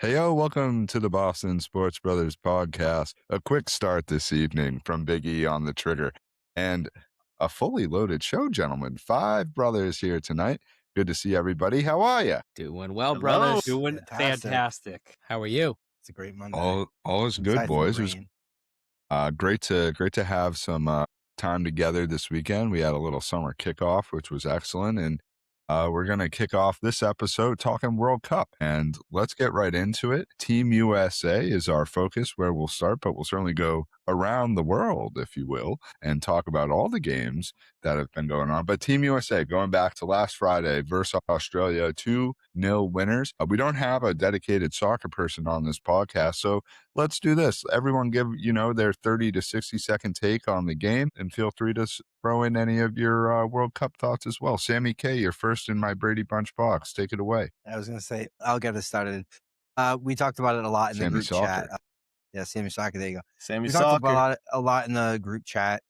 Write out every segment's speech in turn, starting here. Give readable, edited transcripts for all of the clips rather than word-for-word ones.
Welcome to the Boston Sports Brothers podcast. A quick start this evening from Biggie on the trigger and a fully loaded show, gentlemen. 5 brothers here tonight. Good to see everybody. How are you? Doing well, Hello. brothers. Doing fantastic. How are you? It's a great Monday. All is good, Aside from the boys. It was rain. great to have some time together this weekend. We had a little summer kickoff, which was excellent, and we're going to kick off this episode talking World Cup, and let's get right into it. Team USA is our focus where we'll start, but we'll certainly go around the world, if you will, and talk about all the games that have been going on. But Team USA, going back to last Friday versus Australia, 2-0 winners. We don't have a dedicated soccer person on this podcast, so let's do this. Everyone give, their 30 to 60 second take on the game, and feel free to throw in any of your World Cup thoughts as well. Sammy K, you're first in my Brady Bunch box. Take it away. I was going to say, I'll get us started. We talked about it a lot in the group chat. Yeah, Sammy Soccer. There you go. Sammy We Soccer. talked about a lot in the group chat.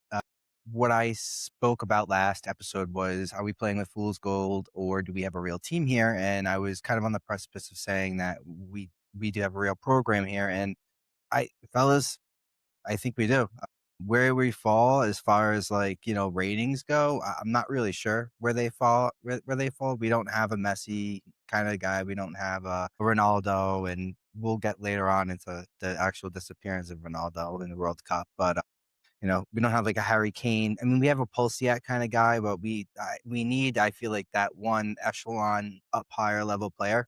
What I spoke about last episode was, are we playing with fool's gold or do we have a real team here? And I was kind of on the precipice of saying that we do have a real program here. And fellas, I think we do. Where we fall as far as ratings go, I'm not really sure where they fall. We don't have a Messi kind of guy. We don't have a Ronaldo, and we'll get later on into the actual disappearance of Ronaldo in the World Cup. But we don't have like a Harry Kane. I mean, we have a Pulisic kind of guy, but we need, I feel like, that one echelon up higher level player.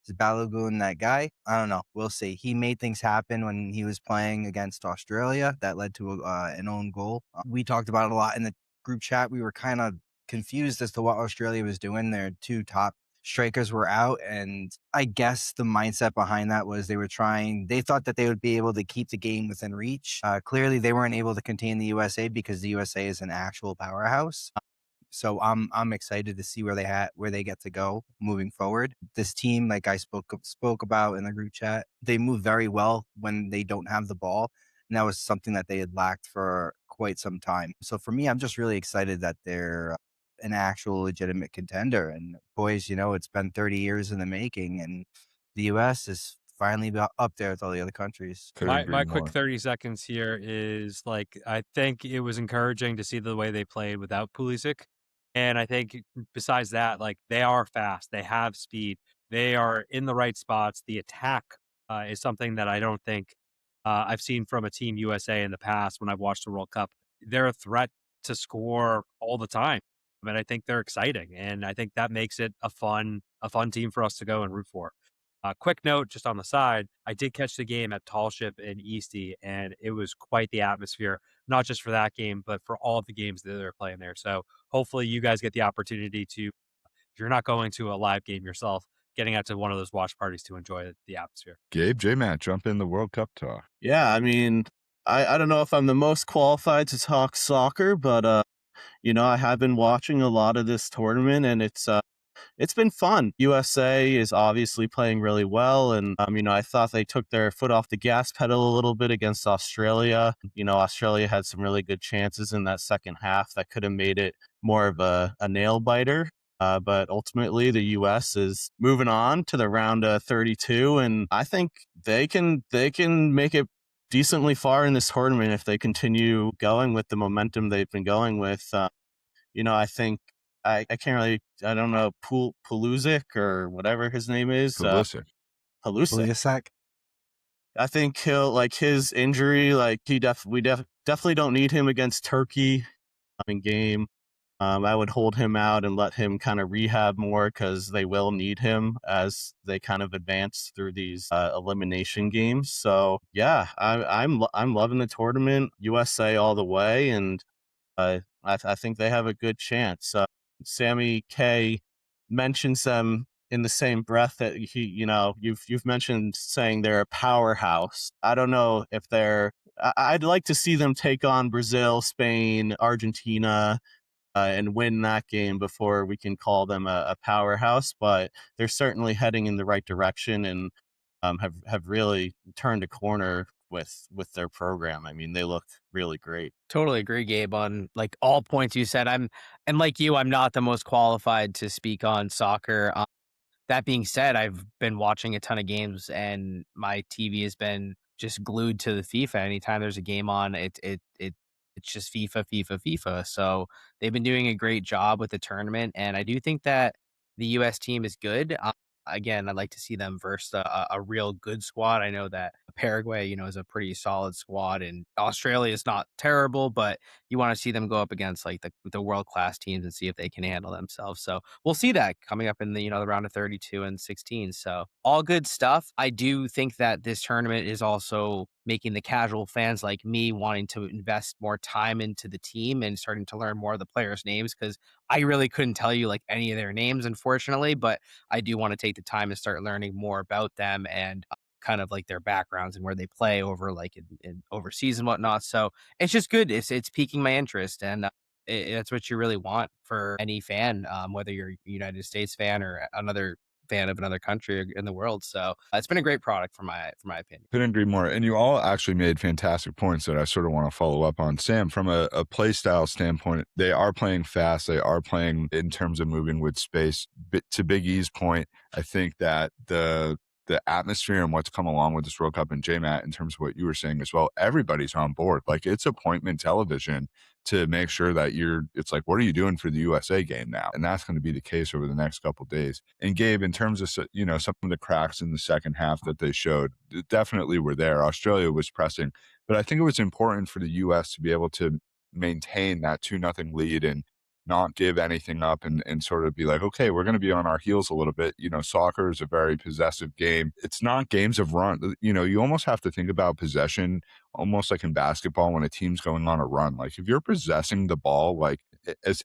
Is Balogun that guy? I don't know. We'll see. He made things happen when he was playing against Australia. That led to an own goal. We talked about it a lot in the group chat. We were kind of confused as to what Australia was doing. Their 2 top strikers were out, and I guess the mindset behind that was they thought that they would be able to keep the game within reach. Clearly, they weren't able to contain the USA because the USA is an actual powerhouse. So I'm excited to see where they get to go moving forward. This team, like I spoke about in the group chat, they move very well when they don't have the ball. And that was something that they had lacked for quite some time. So for me, I'm just really excited that they're an actual legitimate contender. And boys, it's been 30 years in the making, and the US is finally up there with all the other countries. My quick 30 seconds here is I think it was encouraging to see the way they played without Pulisic. And I think besides that, they are fast. They have speed. They are in the right spots. The attack is something that I don't think I've seen from a Team USA in the past when I've watched the World Cup. They're a threat to score all the time. And I think they're exciting. And I think that makes it a fun team for us to go and root for. Quick note, just on the side, I did catch the game at Tall Ship in Eastie, and it was quite the atmosphere, not just for that game, but for all of the games that they're playing there. So hopefully you guys get the opportunity to, if you're not going to a live game yourself, getting out to one of those watch parties to enjoy the atmosphere. Gabe, J-Matt, jump in the World Cup talk. Yeah, I mean, I don't know if I'm the most qualified to talk soccer, but, I have been watching a lot of this tournament, and it's been fun. USA is obviously playing really well, and I thought they took their foot off the gas pedal a little bit against Australia. Australia had some really good chances in that second half that could have made it more of a nail biter. But ultimately, the U.S. is moving on to the round of 32, and I think they can make it decently far in this tournament if they continue going with the momentum they've been going with. I think I can't really, I don't know, Pulisic or whatever his name is. Pulisic. I think his injury, we definitely don't need him against Turkey in game. I would hold him out and let him kind of rehab more because they will need him as they kind of advance through these elimination games. So yeah, I'm loving the tournament. USA all the way, and I think they have a good chance. Sammy K mentions them in the same breath that you've mentioned saying they're a powerhouse. I don't know if I'd like to see them take on Brazil, Spain, Argentina, and win that game before we can call them a powerhouse, but they're certainly heading in the right direction and have really turned a corner with their program. I mean, they look really great. Totally agree, Gabe, on all points you said. And like you, I'm not the most qualified to speak on soccer. that being said, I've been watching a ton of games, and my TV has been just glued to the FIFA. Anytime there's a game on, it's just FIFA, FIFA, FIFA. So they've been doing a great job with the tournament, and I do think that the U.S. team is good. Again, I'd like to see them versus a real good squad. I know that Paraguay, is a pretty solid squad, and Australia is not terrible, but you want to see them go up against like the world class teams and see if they can handle themselves. So we'll see that coming up in the round of 32 and 16. So all good stuff. I do think that this tournament is also making the casual fans like me wanting to invest more time into the team and starting to learn more of the players' names, because I really couldn't tell you like any of their names, unfortunately, but I do want to take the time and start learning more about them and kind of like their backgrounds and where they play over like in overseas and whatnot. So it's just good. It's piquing my interest, and that's what you really want for any fan, whether you're a United States fan or another fan of another country in the world. So it's been a great product for my opinion. Couldn't agree more. And you all actually made fantastic points that I sort of want to follow up on. Sam, from a play style standpoint, they are playing fast. They are playing in terms of moving with space. To Big E's point, I think that the atmosphere and what's come along with this World Cup, and J-Matt, in terms of what you were saying as well, everybody's on board. Like, it's appointment television to make sure that it's like, what are you doing for the USA game now? And that's going to be the case over the next couple of days. And Gabe, in terms of, some of the cracks in the second half that they showed, definitely were there. Australia was pressing, but I think it was important for the US to be able to maintain that 2-0 lead and not give anything up and sort of be like, okay, we're going to be on our heels a little bit. Soccer is a very possessive game. It's not games of run. You almost have to think about possession almost like in basketball when a team's going on a run. Like, if you're possessing the ball, like,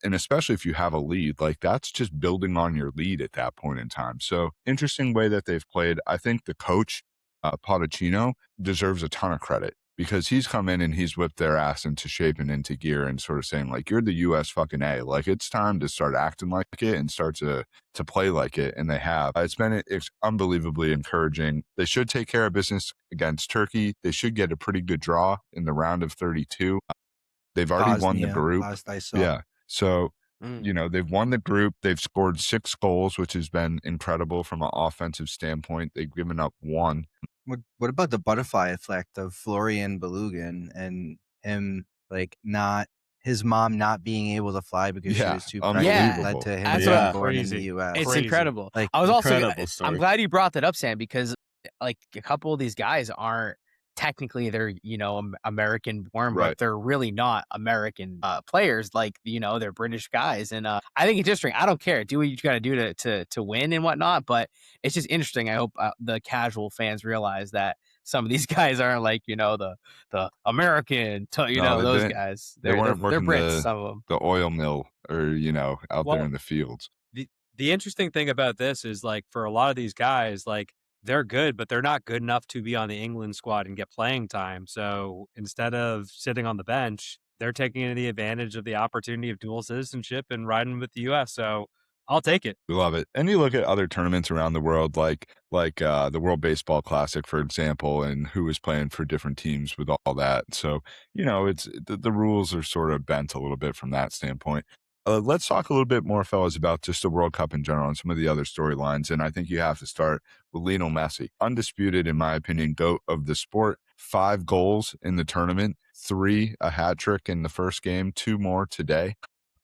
and especially if you have a lead, like, that's just building on your lead at that point in time. So interesting way that they've played. I think the coach, Potticino, deserves a ton of credit, because he's come in and he's whipped their ass into shape and into gear and sort of saying, like, you're the US fucking A. Like, it's time to start acting like it and start to play like it. And they have. It's unbelievably encouraging. They should take care of business against Turkey. They should get a pretty good draw in the round of 32. They've already won the group. Last I saw. Yeah. So, they've won the group. They've scored 6 goals, which has been incredible from an offensive standpoint. They've given up 1. What about the butterfly effect of Florian Belugan and him, like, his mom not being able to fly because she was too pregnant, Yeah. led to him That's being what- born in crazy. the U.S. It's Crazy. incredible. Like, I was also, incredible story. I'm glad you brought that up, Sam, because like a couple of these guys aren't technically they're American born, Right. but they're really not American players. Like they're British guys, and I think it's interesting. I don't care. Do what you got to do to win and whatnot, but it's just interesting. I hope the casual fans realize that some of these guys aren't like the American those guys. They weren't they're working Brits. Some of them. the oil mill or out there in the fields. The interesting thing about this is, like, for a lot of these guys, like, they're good, but they're not good enough to be on the England squad and get playing time. So instead of sitting on the bench, they're taking the advantage of the opportunity of dual citizenship and riding with the U.S. So I'll take it. We love it. And you look at other tournaments around the world, like the World Baseball Classic, for example, and who is playing for different teams with all that. So, it's the rules are sort of bent a little bit from that standpoint. Let's talk a little bit more, fellas, about just the World Cup in general and some of the other storylines. And I think you have to start with Lionel Messi. Undisputed, in my opinion, GOAT of the sport. 5 goals in the tournament, 3 a hat trick in the first game, 2 more today.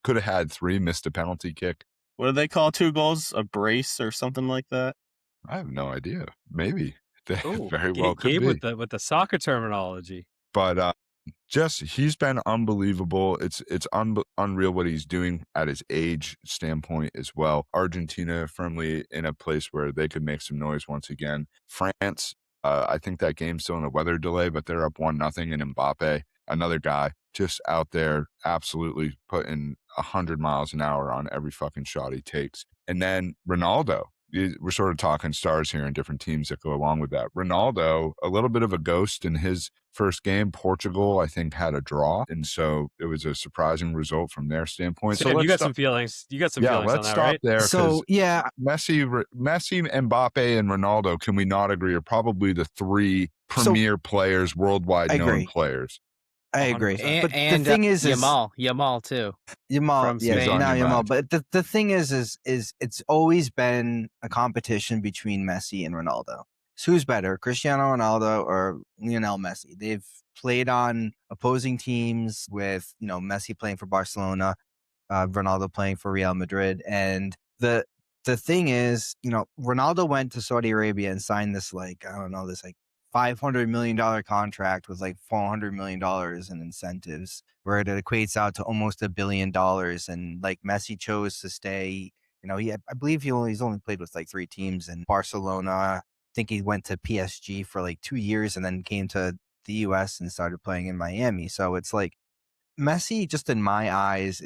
Could have had 3, missed a penalty kick. What do they call 2 goals? A brace or something like that? I have no idea. Maybe. They Ooh, very well could Gabe be. with the soccer terminology. But he's been unbelievable. It's unreal what he's doing at his age standpoint as well. Argentina firmly in a place where they could make some noise once again. France, I think that game's still in a weather delay, but they're up 1-0, and Mbappe, another guy, just out there absolutely putting 100 miles an hour on every fucking shot he takes. And then Ronaldo. We're sort of talking stars here in different teams that go along with that. Ronaldo, a little bit of a ghost in his first game. Portugal, I think, had a draw, and so it was a surprising result from their standpoint. Sam, so you got some feelings. You got some feelings let's on that, stop right? there. So yeah, Messi, Mbappe, and Ronaldo, can we not agree, are probably the 3 premier players, worldwide known players. I agree. 100%. But the And thing is Yamal too Yamal, from yeah, He's on Spain. now your Yamal. mind. But the thing is it's always been a competition between Messi and Ronaldo. So who's better, Cristiano Ronaldo or Lionel Messi? They've played on opposing teams with, Messi playing for Barcelona, Ronaldo playing for Real Madrid. And the thing is, Ronaldo went to Saudi Arabia and signed this this $500 million contract with like $400 million in incentives, where it equates out to almost $1 billion. And like Messi chose to stay. I believe he's only played with like 3 teams in Barcelona. I think he went to PSG for like 2 years and then came to the US and started playing in Miami. So it's like Messi, just in my eyes,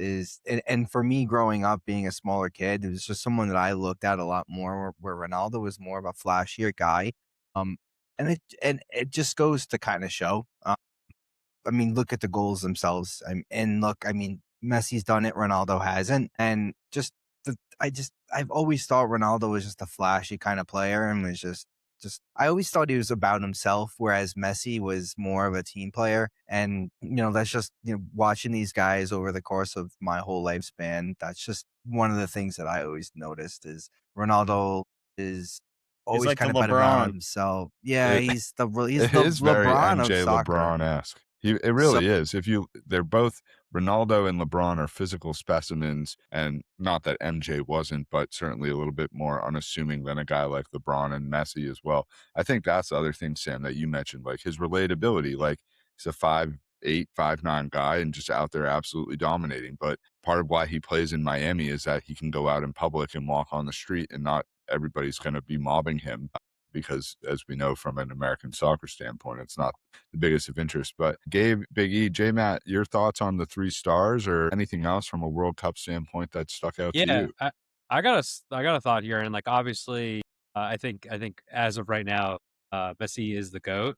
and for me growing up being a smaller kid, it was just someone that I looked at a lot more, where Ronaldo was more of a flashier guy. Um, and it just goes to kind of show. I mean, look at the goals themselves. And look, I mean, Messi's done it, Ronaldo hasn't. And I've always thought Ronaldo was just a flashy kind of player and was just I always thought he was about himself, whereas Messi was more of a team player. And that's just watching these guys over the course of my whole lifespan. That's just one of the things that I always noticed is Ronaldo is He's always like the kind of been about LeBron. himself. Yeah, It, he's the it is very LeBron of MJ soccer. LeBron-esque. It So really is. They're both, Ronaldo and LeBron are physical specimens, and not that MJ wasn't, but certainly a little bit more unassuming than a guy like LeBron and Messi as well. I think that's the other thing, Sam, that you mentioned, like his relatability. Like he's a 5'8", 5'9" guy and just out there absolutely dominating. But part of why he plays in Miami is that he can go out in public and walk on the street and not everybody's going to be mobbing him, because as we know from an American soccer standpoint, it's not the biggest of interest. But Gabe, Big E, J Matt, your thoughts on the 3 stars or anything else from a World Cup standpoint that stuck out to Yeah, you? I got a thought here, and like obviously, I think as of right now, Messi is the GOAT,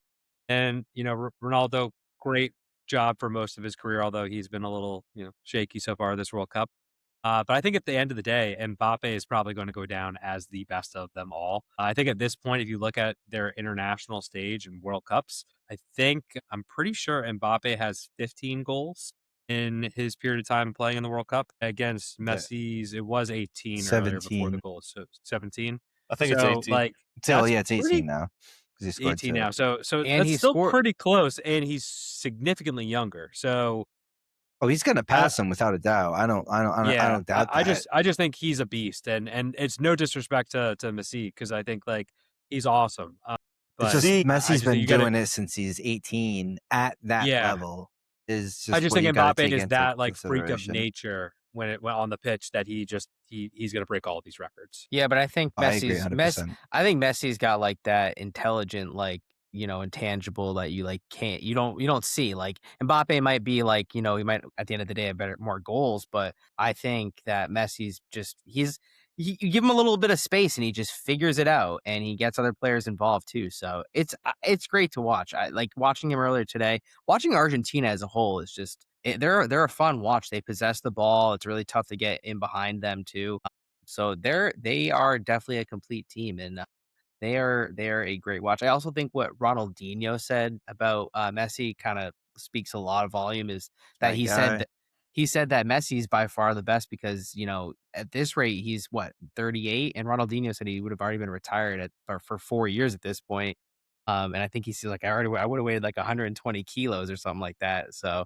and Ronaldo, great job for most of his career, although he's been a little shaky so far this World Cup. But I think at the end of the day, Mbappe is probably going to go down as the best of them all. I think at this point, if you look at their international stage and World Cups, I'm pretty sure Mbappe has 15 goals in his period of time playing in the World Cup. Against yeah, Messi's, it was 18 earlier before the 17. goals, so 17. I think it's So 18. like Yeah, that's it's 18 pretty now because he scored 18 2. now. So And that's he still scored. pretty close, and he's significantly younger. So Oh, he's gonna pass him without a doubt. I yeah, don't doubt that. I just think he's a beast, and it's no disrespect to Messi, because I think like he's awesome, It's but just See, I Messi's just think been you gotta doing it since he's 18 at that yeah, level is I just just what think you got to Mbappe take is into that like freak of consideration. nature when it went on the pitch that he's gonna break all of these records. Yeah, but I think I agree 100%. I think Messi's got like that intelligent, like, intangible that you like can't you don't see. Like Mbappe might be like, he might at the end of the day have more goals, but I think that Messi's just you give him a little bit of space and he just figures it out, and he gets other players involved too. So it's great to watch. I like watching him earlier today. Watching Argentina as a whole is just they're a fun watch. They possess the ball. It's really tough to get in behind them too. So they are definitely a complete team, and they are a great watch. I also think what Ronaldinho said about Messi kind of speaks a lot of volume. Is that My guy. he said that Messi is by far the best because at this rate he's what 38, and Ronaldinho said he would have already been retired for 4 years at this point. And I think he's like I would have weighed like 120 kilos or something like that. So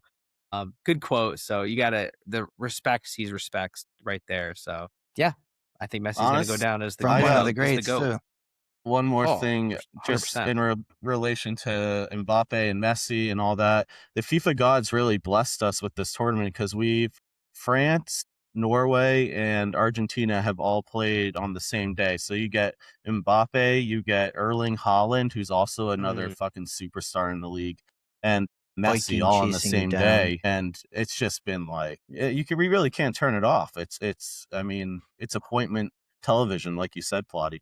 good quote. So you gotta the respects he's respects right there. So yeah, I think Messi's gonna go honest, down as the From I one of got the as the greats GOAT. too. one more Oh, thing, just 100%. in relation to Mbappe and Messi and all that. The FIFA gods really blessed us with this tournament because France, Norway, and Argentina have all played on the same day. So you get Mbappe, you get Erling Haaland, who's also another Mm. fucking superstar in the league, and Messi Viking all on the chasing you same down. day. And it's just been like we really can't turn it off. I mean, it's appointment television, like you said, Plotty.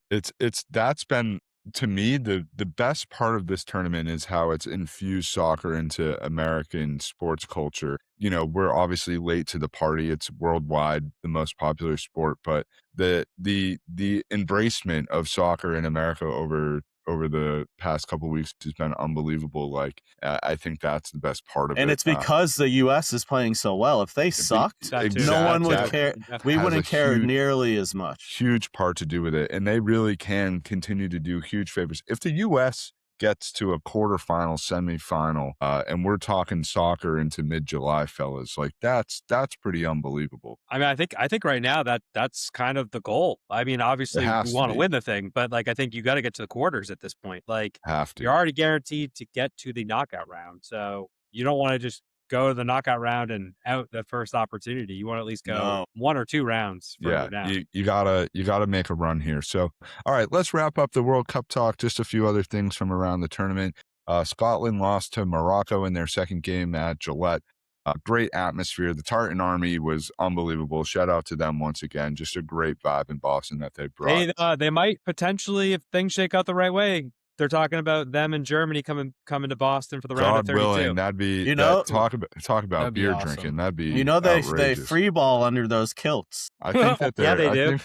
That's been, to me, the best part of this tournament is how it's infused soccer into American sports culture. We're obviously late to the party. It's worldwide the most popular sport, but the embracement of soccer in America over over the past couple of weeks has been unbelievable. Like, I think that's the best part of it. And it's because the U.S. is playing so well. If they sucked, That too. no one would That care. We has wouldn't a care huge- nearly as much. huge part to do with it, and they really can continue to do huge favors. If the U.S. gets to a quarterfinal, semifinal, and we're talking soccer into mid-July, fellas, like that's pretty unbelievable. I mean, I think right now that's kind of the goal. I mean, obviously has we to want to be. win the thing, but like I think you got to get to the quarters at this point. Like Have to. you're already guaranteed to get to the knockout round, so you don't want to just go to the knockout round and out the first opportunity. You want to at least go 1 or 2 rounds further down. You gotta make a run here. So, all right, let's wrap up the World Cup talk. Just a few other things from around the tournament. Scotland lost to Morocco in their second game at Gillette. Great atmosphere. The Tartan Army was unbelievable. Shout out to them once again. Just a great vibe in Boston that they brought. They might potentially, if things shake out the right way, they're talking about them and Germany coming to Boston for the round of God 32. willing, that'd be talk about That'd be beer awesome. drinking. That'd be They outrageous. free ball under those kilts. I think that Yeah, they do.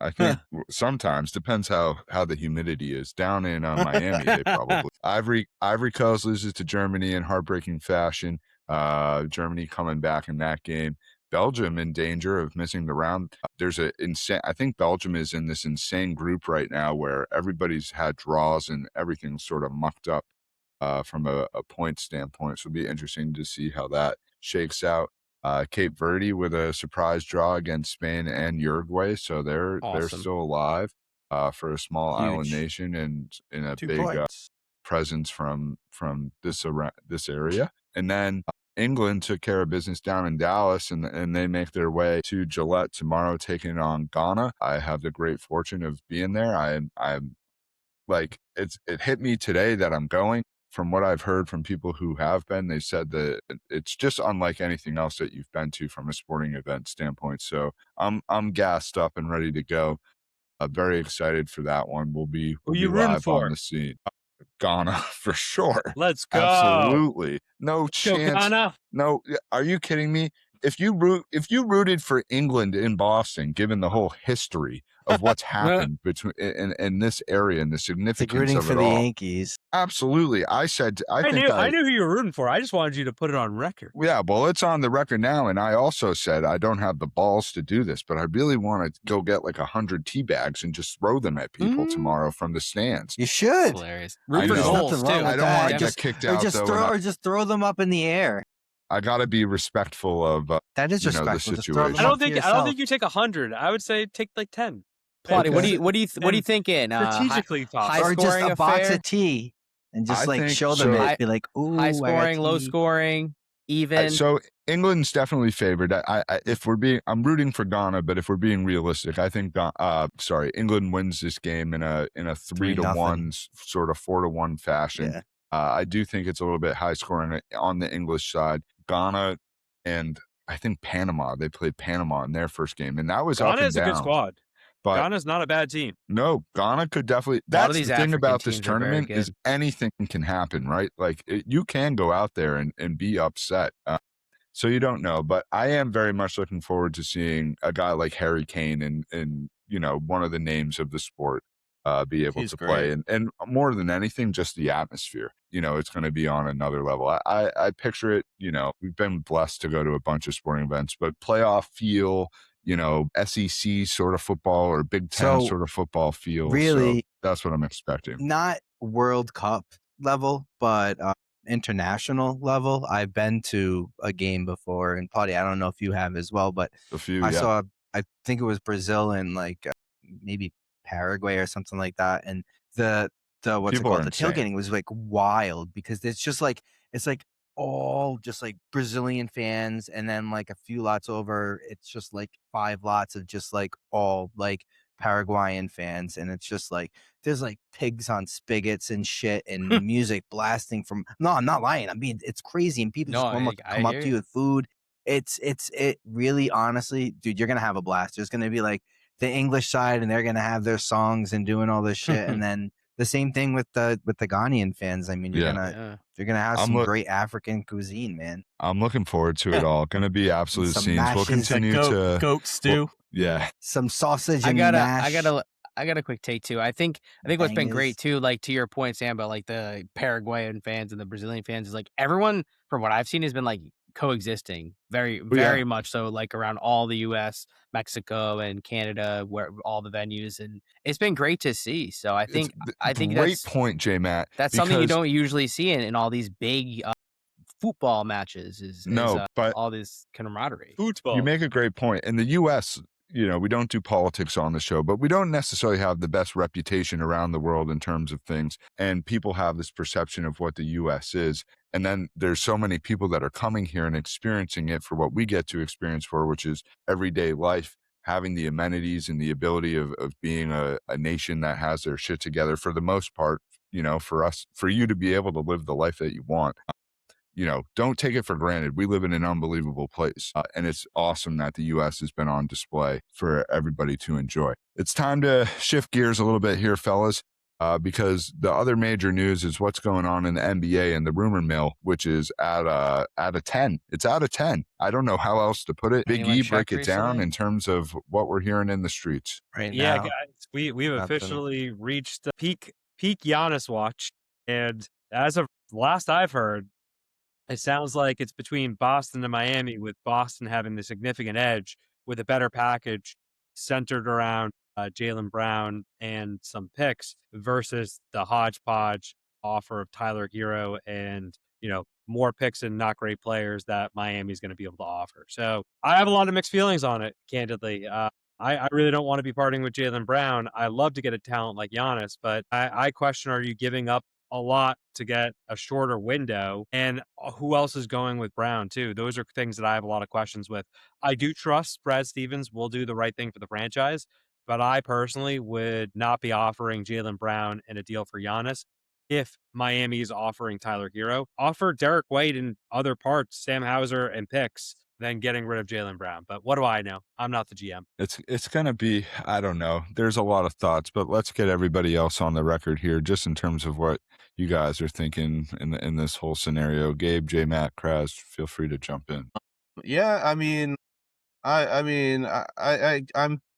I think sometimes depends how the humidity is down in Miami. They probably Ivory Coast loses to Germany in heartbreaking fashion. Germany coming back in that game. Belgium in danger of missing the round. There's I think Belgium is in this insane group right now where everybody's had draws and everything's sort of mucked up from a point standpoint. So it'll be interesting to see how that shakes out. Cape Verde with a surprise draw against Spain and Uruguay. So they're Awesome. still alive for a small island Huge. nation and in a 2 big points. presence from this area. And then England took care of business down in Dallas, and they make their way to Gillette tomorrow, taking on Ghana. I have the great fortune of being there. I'm like, it hit me today that I'm going. From what I've heard from people who have been, they said that it's just unlike anything else that you've been to from a sporting event standpoint. So I'm gassed up and ready to go. Very excited for that one. We'll be you rooting live for? on the scene. Ghana for sure. Let's go. Absolutely. No Go chance. Ghana. No, are you kidding me? If you rooted for England in Boston, given the whole history of what's happened between in this area and the It's like significance rooting of for it the all, Absolutely. absolutely. I knew who you were rooting for. I just wanted you to put it on record. Yeah, well, it's on the record now, and I also said I don't have the balls to do this, but I really want to go get like 100 tea bags and just throw them at people tomorrow from the stands. You should. Hilarious. I Root for know. goals Nothing too. wrong with I don't want to that. get kicked out Or though. just throw them up in the air. I got to be respectful of That is the respectful. Just throw them situation. I don't up to think yourself. you take 100. I would say take like 10. Plotty, Okay. what are you thinking? Strategically toss. high Or just scoring a box affair? of tea and just I like think show them so. it. Be like, ooh, High I got scoring, low tea. scoring, even. So England's definitely favored. I'm rooting for Ghana, but if we're being realistic, I think England wins this game in a 3-1 sort of 4-1 fashion. Yeah. I do think it's a little bit high scoring on the English side. Ghana and I think Panama. They played Panama in their first game, and that was up Ghana and is a down. good squad. But Ghana's not a bad team. no, Ghana could definitely. A lot of That's these the thing African about this teams are very tournament is good. anything can happen, right? Like you can go out there and be upset. So you don't know, but I am very much looking forward to seeing a guy like Harry Kane and one of the names of the sport be able He's to play, great. and more than anything, just the atmosphere. It's going to be on another level. I picture it. We've been blessed to go to a bunch of sporting events, but playoff feel. SEC sort of football or Big Ten So, sort of football feel. So really- that's what I'm expecting. Not World Cup level, but international level. I've been to a game before, and Plotty, I don't know if you have as well, but A few, I yeah. saw, I think it was Brazil and like maybe Paraguay or something like that. And the what's People it are called? The insane. tailgating was like wild because it's like all just like Brazilian fans, and then like a few lots over, it's just like 5 lots of just like all like Paraguayan fans, and it's just like there's like pigs on spigots and shit and music blasting from. No, I'm not lying. It's crazy, and people No, just I come up hear to you. you with food. It really, honestly, dude, you're gonna have a blast. There's gonna be like the English side, and they're gonna have their songs and doing all this shit, and then the same thing with the Ghanaian fans. I mean, you're Yeah. gonna have I'm some look- great African cuisine, man. I'm looking forward to it all. Going to be absolute Some scenes. We'll mashes. continue Like to. goat stew. Yeah. Some sausage I and gotta, mash. I gotta, I got a quick take too. I think what's been great Bangers. too, like to your point, Sam, about like the Paraguayan fans and the Brazilian fans, is like everyone from what I've seen has been like coexisting very, Oh, yeah. very much so, like around all the US, Mexico, and Canada, where all the venues, and it's been great to see. So I think Great point, J Matt. that's something you Because don't usually see in all these big football matches is no, but all this camaraderie. Football. you make a great point. In the U.S., we don't do politics on the show, but we don't necessarily have the best reputation around the world in terms of things. And people have this perception of what the U.S. is. And then there's so many people that are coming here and experiencing it for what we get to experience for, which is everyday life, having the amenities and the ability of being a nation that has their shit together for the most part, for you to be able to live the life that you want. Don't take it for granted. We live in an unbelievable place, and it's awesome that the U.S. has been on display for everybody to enjoy. It's time to shift gears a little bit here, fellas, because the other major news is what's going on in the NBA and the rumor mill, which is out of 10. It's out of 10. I don't know how else to put it. Big Anyone E, checked break it down recently? in terms of what we're hearing in the streets. Right Yeah, now. guys, we've Nothing. officially reached the peak Giannis watch, and as of last I've heard, it sounds like it's between Boston and Miami, with Boston having the significant edge with a better package centered around Jaylen Brown and some picks versus the hodgepodge offer of Tyler Hero and, more picks and not great players that Miami's going to be able to offer. So I have a lot of mixed feelings on it, candidly. I really don't want to be parting with Jaylen Brown. I love to get a talent like Giannis, but I question, are you giving up a lot to get a shorter window? And who else is going with Brown too? Those are things that I have a lot of questions with. I do trust Brad Stevens will do the right thing for the franchise, but I personally would not be offering Jaylen Brown in a deal for Giannis. If Miami is offering Tyler Hero, offer Derek White and other parts, Sam Hauser and picks, than getting rid of Jaylen Brown. But what do I know? I'm not the GM. It's going to be, I don't know. There's a lot of thoughts, but let's get everybody else on the record here, just in terms of what you guys are thinking in this whole scenario. Gabe, J Matt, Kraz, feel free to jump in. Yeah, I'm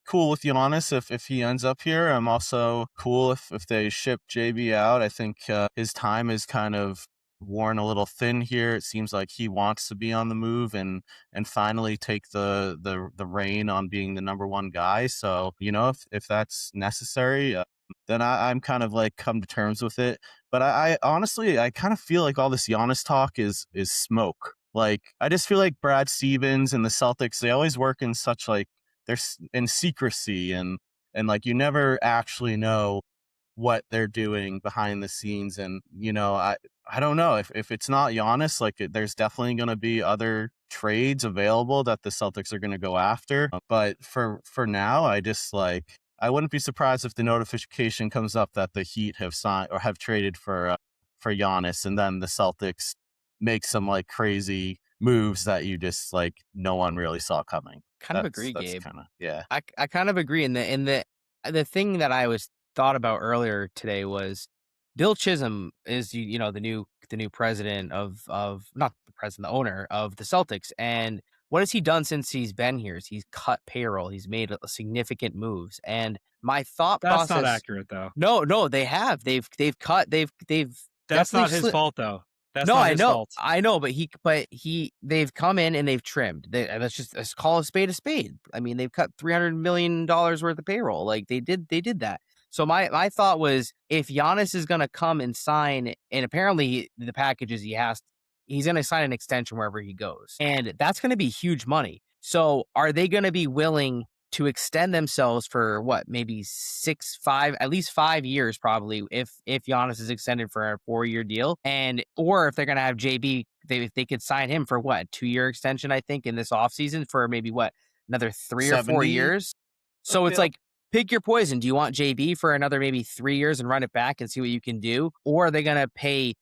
cool with Giannis if he ends up here. I'm also cool if they ship JB out. I think his time is kind of worn a little thin here. It seems like he wants to be on the move and finally take the reign on being the number one guy. So if that's necessary, then I'm kind of like come to terms with it. But I honestly I kind of feel like all this Giannis talk is smoke. Like, I just feel like Brad Stevens and the Celtics, they always work in such like they're in secrecy and like you never actually know what they're doing behind the scenes. And I don't know if it's not Giannis, like there's definitely going to be other trades available that the Celtics are going to go after. But for now, I just I wouldn't be surprised if the notification comes up that the Heat have signed or have traded for Giannis, and then the Celtics make some like crazy moves that you just like no one really saw coming. Kind of agree, That's Gabe. kind of, yeah. I kind of agree. And the thing that I was thought about earlier today was Bill Chisholm is the new president of not the president, the owner of the Celtics. And what has he done since he's been here? He's cut payroll. He's made significant moves. And my thought That's process. not accurate, though. No, they have. They've cut. They've. That's not his fault, though. That's not his fault. I know, but they've come in and they've trimmed. Let's call a spade a spade. I mean, they've cut $300 million worth of payroll. Like they did that. So my thought was, if Giannis is going to come and sign, and apparently the package is he's going to sign an extension wherever he goes, and that's going to be huge money. So are they going to be willing to extend themselves for what, maybe at least 5 years, probably, if Giannis is extended for a 4-year deal, or if they're going to have JB, they could sign him for what, 2-year extension, I think, in this offseason for maybe what, another 3 or 4 years. So it's like, pick your poison. Do you want JB for another maybe 3 years and run it back and see what you can do? Or are they going to pay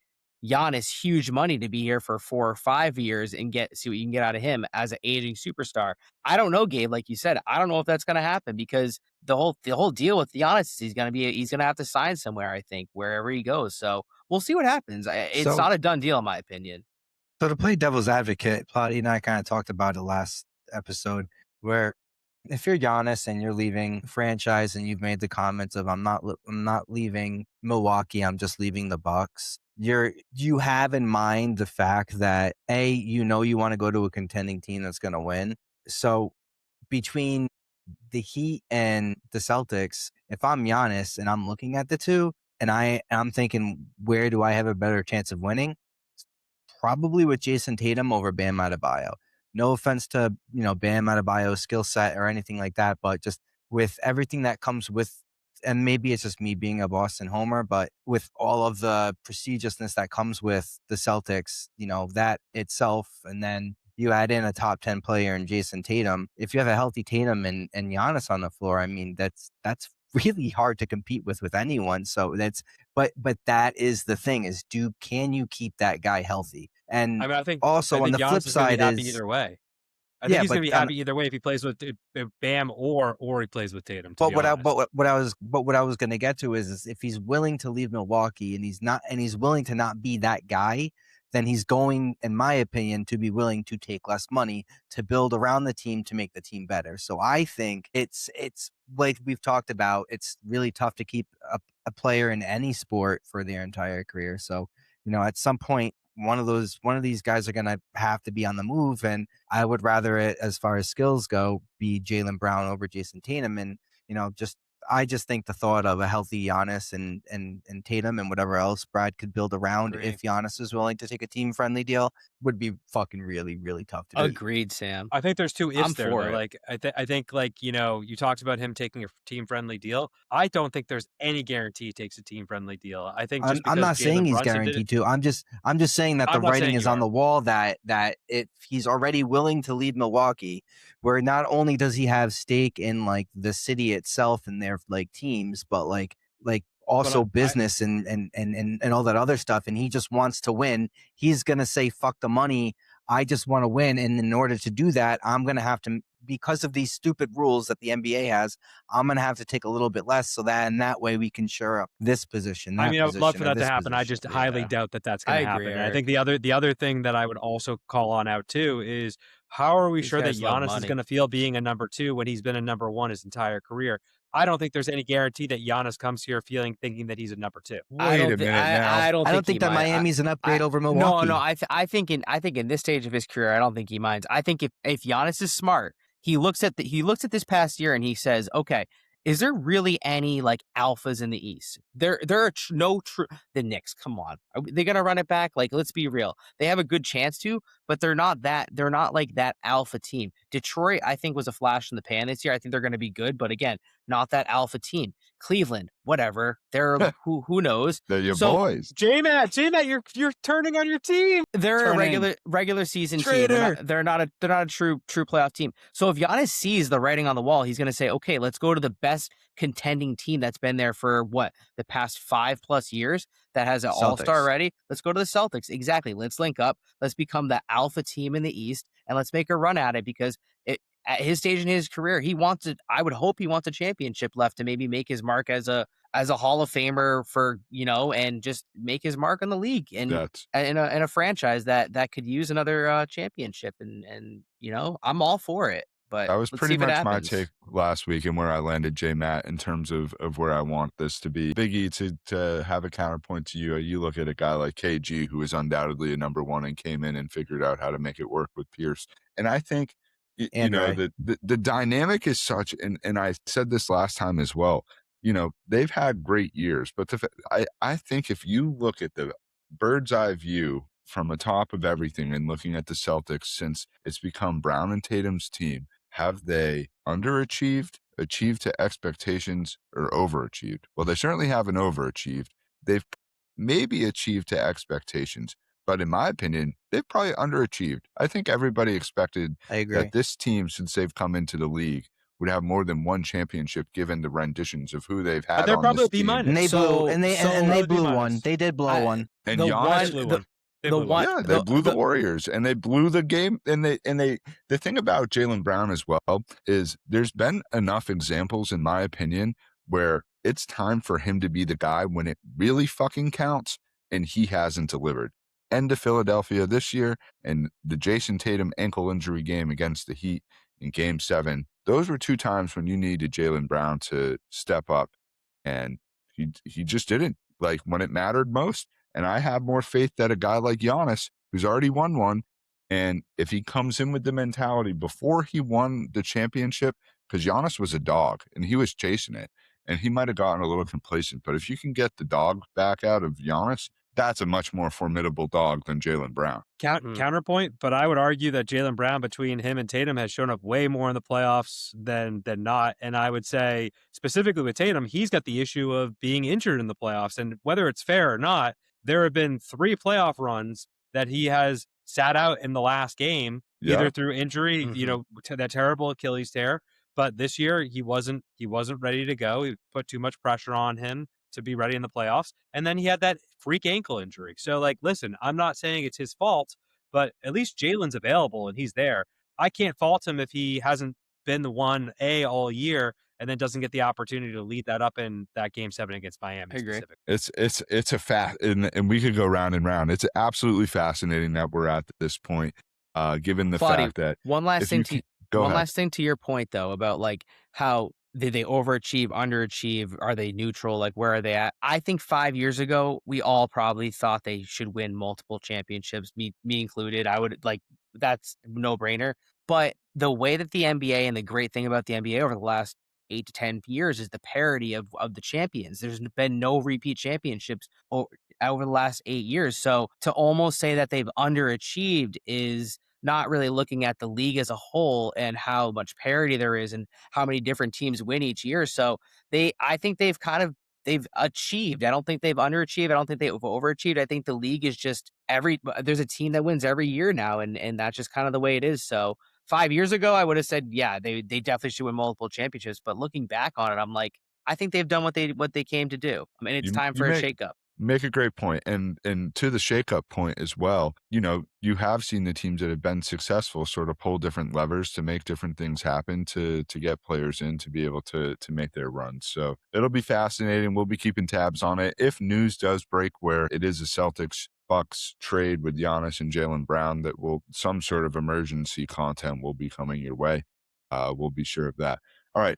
Giannis huge money to be here for 4 or 5 years and see what you can get out of him as an aging superstar? I don't know, Gabe. Like you said, I don't know if that's going to happen, because the whole deal with Giannis is he's going to have to sign somewhere, I think, wherever he goes. So we'll see what happens. It's not a done deal, in my opinion. So to play devil's advocate, Plotty and I kind of talked about it last episode, where if you're Giannis and you're leaving franchise and you've made the comments of I'm not leaving Milwaukee, I'm just leaving the Bucks. You have in mind the fact that you want to go to a contending team that's going to win. So between the Heat and the Celtics, if I'm Giannis and I'm looking at the two and I'm thinking, where do I have a better chance of winning? Probably with Jason Tatum over Bam Adebayo. No offense to, Bam Adebayo's skill set or anything like that, but just with everything that comes with, and maybe it's just me being a Boston homer, but with all of the prestigiousness that comes with the Celtics, that itself, and then you add in a top 10 player in Jason Tatum. If you have a healthy Tatum and Giannis on the floor, I mean, that's really hard to compete with anyone. So but that is the thing is can you keep that guy healthy? And I mean, I think also on the Giannis flip is going to side be happy is either way. I yeah, think he's going but to be happy either way if he plays with Bam or he plays with Tatum. but what I was going to get to is if he's willing to leave Milwaukee and he's willing to not be that guy, then he's going, in my opinion, to be willing to take less money to build around the team to make the team better. So I think it's like we've talked about, it's really tough to keep a player in any sport for their entire career. So, at some point, one of these guys are going to have to be on the move. And I would rather it, as far as skills go, be Jaylen Brown over Jason Tatum. And, I just think the thought of a healthy Giannis and Tatum and whatever else Brad could build around if Giannis is willing to take a team friendly deal would be fucking really, really tough to do. Agreed, Sam. I think there's two ifs I'm there. for Though. it. Like I think you talked about him taking a team friendly deal. I don't think there's any guarantee he takes a team friendly deal. I think just because I'm not saying Jalen he's Brunson guaranteed to. I'm just saying that the I'm not writing saying is you on are. the wall that if he's already willing to leave Milwaukee, where not only does he have stake in like the city itself and their like teams, but like also business and all that other stuff, and he just wants to win. He's gonna say fuck the money. I just want to win, and in order to do that, I'm gonna have to, because of these stupid rules that the NBA has, I'm gonna have to take a little bit less, so that in that way we can shore up this position. I mean, I would love position, for or that to this happen. I position. just highly doubt that that's going I to happen. agree, And I Eric. think the other thing that I would also call on out too is how are we These sure that guys love Giannis is money. going to feel being a number two when he's been a number one his entire career? I don't think there's any guarantee that Giannis comes here thinking that he's a number two. I don't think that Miami's an upgrade over Milwaukee. No, I think in this stage of his career, I don't think he minds. I think if Giannis is smart, he looks at this past year and he says, okay, is there really any like alphas in the East? There are no true. The Knicks, come on, are they gonna run it back? Like, let's be real. They have a good chance to, but they're not like that alpha team. Detroit, I think, was a flash in the pan this year. I think they're going to be good, but again, not that alpha team. Cleveland, whatever. They're who knows? They're your boys. J-Matt, you're turning on your team. They're a regular season team. They're not a true playoff team. So if Giannis sees the writing on the wall, he's going to say, okay, let's go to the best contending team that's been there for the past 5+ years that has an all-star already. Let's go to the Celtics. Exactly. Let's link up. Let's become the alpha team in the East and let's make a run at it, because at his stage in his career, I would hope he wants a championship left to maybe make his mark as a Hall of Famer for, and just make his mark in the league and in a franchise that could use another championship. And I'm all for it. But that was pretty much my take last week and where I landed, J-Matt, in terms of where I want this to be. Biggie, to have a counterpoint to you, you look at a guy like KG, who is undoubtedly a number one and came in and figured out how to make it work with Pierce. And I think, the dynamic is such, and I said this last time as well, they've had great years, but I think if you look at the bird's eye view from the top of everything and looking at the Celtics since it's become Brown and Tatum's team, have they underachieved, achieved to expectations, or overachieved? Well, they certainly haven't overachieved. They've maybe achieved to expectations, but in my opinion, they've probably underachieved. I think everybody expected that this team, since they've come into the league, would have more than one championship given the renditions of who they've had. But they're on probably this B minus. And they blew one. They did blow one. And Giannis blew one. They blew the Warriors and they blew the game. And the thing about Jaylen Brown as well is there's been enough examples, in my opinion, where it's time for him to be the guy when it really fucking counts, and he hasn't delivered. End of Philadelphia this year, and the Jason Tatum ankle injury game against the Heat in Game 7 those were 2 times when you needed Jaylen Brown to step up, and he just didn't, like, when it mattered most. And I have more faith that a guy like Giannis, who's already won one, and if he comes in with the mentality before he won the championship, because Giannis was a dog and he was chasing it, and he might have gotten a little complacent. But if you can get the dog back out of Giannis, that's a much more formidable dog than Jaylen Brown. Counterpoint, but I would argue that Jaylen Brown, between him and Tatum, has shown up way more in the playoffs than not. And I would say, specifically with Tatum, he's got the issue of being injured in the playoffs. And whether it's fair or not, there have been 3 playoff runs that he has sat out in the last game, either through injury, to that terrible Achilles tear. But this year he wasn't ready to go. He put too much pressure on him to be ready in the playoffs. And then he had that freak ankle injury. So, like, listen, I'm not saying it's his fault, but at least Jalen's available and he's there. I can't fault him if he hasn't been the 1A all year and then doesn't get the opportunity to lead that up in that Game 7 against Miami. I agree. It's a fact, and we could go round and round. It's absolutely fascinating that we're at this point, given the Flatty, fact that one last thing to your point, though, about like how did they overachieve, underachieve? Are they neutral? Like, where are they at? I think 5 years ago, we all probably thought they should win multiple championships, me included. I would that's no brainer. But the way that the NBA, and the great thing about the NBA over the last 8 to 10 years, is the parity of the champions. There's been no repeat championships over the last 8 years. So to almost say that they've underachieved is not really looking at the league as a whole and how much parity there is and how many different teams win each year. So I think they've achieved. I don't think they've underachieved. I don't think they've overachieved. I think the league is just there's a team that wins every year now, and that's just kind of the way it is. So 5 years ago, I would have said, yeah, they definitely should win multiple championships. But looking back on it, I'm like, I think they've done what they came to do. I mean, it's time for a shakeup. Make a great point. And to the shakeup point as well, you have seen the teams that have been successful sort of pull different levers to make different things happen to get players in to be able to make their runs. So it'll be fascinating. We'll be keeping tabs on it. If news does break where it is a Celtics Bucks trade with Giannis and Jaylen Brown, that some sort of emergency content will be coming your way. We'll be sure of that. All right.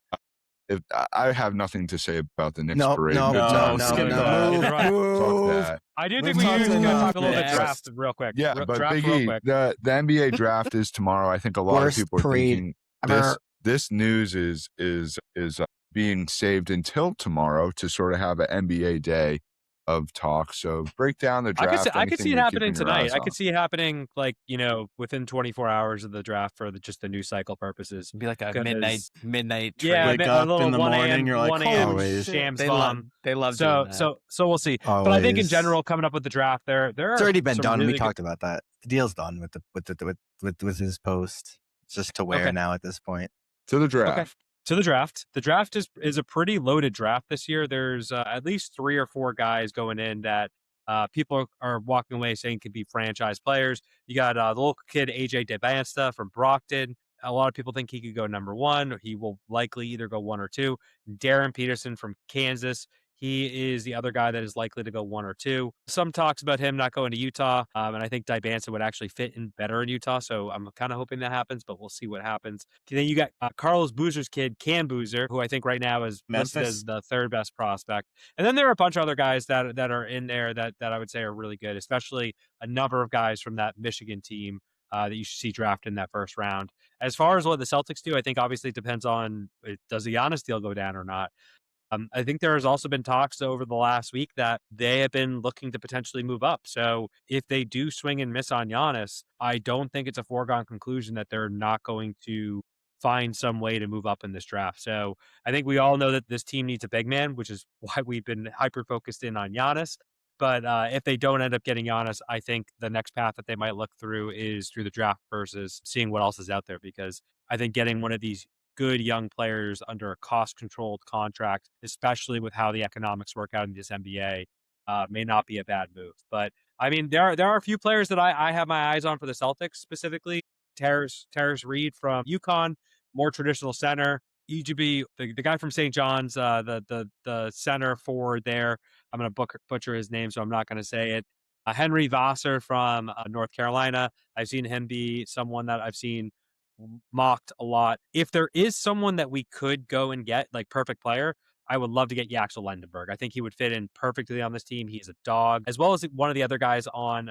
If I have nothing to say about the Knicks parade. Skip that. Move. I do think we need to talk a little bit draft real quick. Yeah, but Biggie, the NBA draft is tomorrow. I think a lot of people are thinking this news is being saved until tomorrow to sort of have an NBA day of talk. So break down the draft. I could see it happening tonight. I could see it happening within 24 hours of the draft for just the news cycle purposes. It'd be like a midnight trade. Yeah, wake up in the morning, you're like, 1 a.m. Shams bomb. They love doing that. So we'll see. Always. But I think in general, coming up with the draft, there it's already been done. We talked about that. The deal's done with his post. It's just to wear now at this point. To the draft. Okay. To the draft. The draft is a pretty loaded draft this year. There's at least 3 or 4 guys going in that people are walking away saying could be franchise players. You got the local kid, AJ DeBansta from Brockton. A lot of people think he could go number 1. He will likely either go 1 or 2. Darren Peterson from Kansas. He is the other guy that is likely to go 1 or 2. Some talks about him not going to Utah, and I think Dybansa would actually fit in better in Utah, so I'm kind of hoping that happens, but we'll see what happens. Then you got Carlos Boozer's kid, Cam Boozer, who I think right now is listed as the 3rd best prospect. And then there are a bunch of other guys that are in there that I would say are really good, especially a number of guys from that Michigan team that you should see drafted in that first round. As far as what the Celtics do, I think obviously it depends on does the Giannis deal go down or not. I think there has also been talks over the last week that they have been looking to potentially move up. So if they do swing and miss on Giannis, I don't think it's a foregone conclusion that they're not going to find some way to move up in this draft. So I think we all know that this team needs a big man, which is why we've been hyper-focused in on Giannis. But if they don't end up getting Giannis, I think the next path that they might look through is through the draft versus seeing what else is out there. Because I think getting one of these good young players under a cost-controlled contract, especially with how the economics work out in this NBA, may not be a bad move. But I mean, there are a few players that I have my eyes on for the Celtics specifically. Terrace Reed from UConn, more traditional center. EGB, the guy from St. John's, the center forward there. I'm going to butcher his name, so I'm not going to say it. Henry Vassar from North Carolina. I've seen him be someone that I've seen mocked a lot. If there is someone that we could go and get, like perfect player, I would love to get Yaxel Lendenberg. I think he would fit in perfectly on this team. He's a dog, as well as one of the other guys on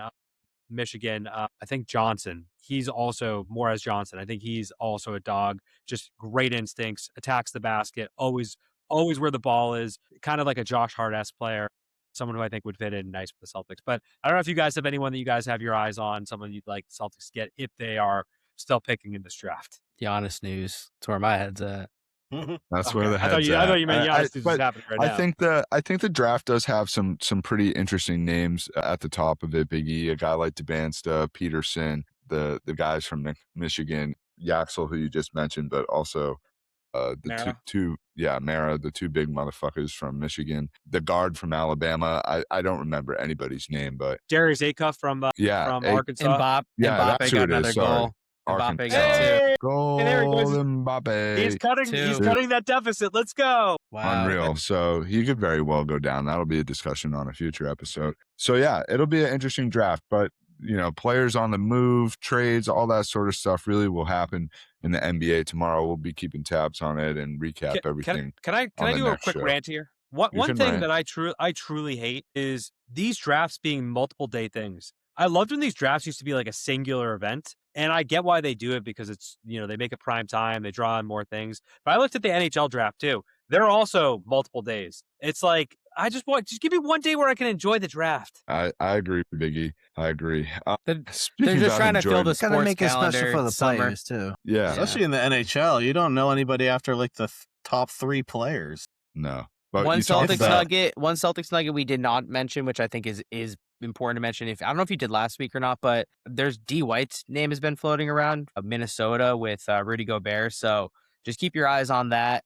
Michigan. I think Johnson. He's also Morez Johnson. I think he's also a dog. Just great instincts, attacks the basket, always where the ball is. Kind of like a Josh Hart-esque player. Someone who I think would fit in nice with the Celtics. But I don't know if you guys have anyone that you guys have your eyes on, someone you'd like the Celtics to get if they are still picking in this draft. Giannis news. That's where my head's at. That's where the I thought head's you at. meant Giannis news was happening right now. I think the draft does have some pretty interesting names at the top of it. Biggie, a guy like DeBansta, Peterson, the guys from Michigan, Yaxel, who you just mentioned, but also the Mara. Mara, the two big motherfuckers from Michigan, the guard from Alabama. I don't remember anybody's name, but Darius Acuff from Arkansas. Mbappe that's who got it another is. Sorry. goal. Mbappe Arkansas. got two. Goal, there he goes. Mbappe. He's Two. cutting that deficit. Let's go. Wow. Unreal. So he could very well go down. That'll be a discussion on a future episode. So yeah, it'll be an interesting draft, but players on the move, trades, all that sort of stuff really will happen in the NBA tomorrow. We'll be keeping tabs on it and recap everything. Can I do a quick rant here? One thing that I truly hate is these drafts being multiple day things. I loved when these drafts used to be like a singular event, and I get why they do it because it's, they make it prime time, they draw on more things. But I looked at the NHL draft too. They're also multiple days. It's like, just give me one day where I can enjoy the draft. I agree, Biggie. I agree. They're just trying to fill the Gotta sports make it calendar special for the summer. players too. Yeah. Especially in the NHL, you don't know anybody after like the top 3 players. No. But One you talked Celtics nugget we did not mention, which I think is important to mention. I don't know if you did last week or not, but there's D. White's name has been floating around of Minnesota with Rudy Gobert. So just keep your eyes on that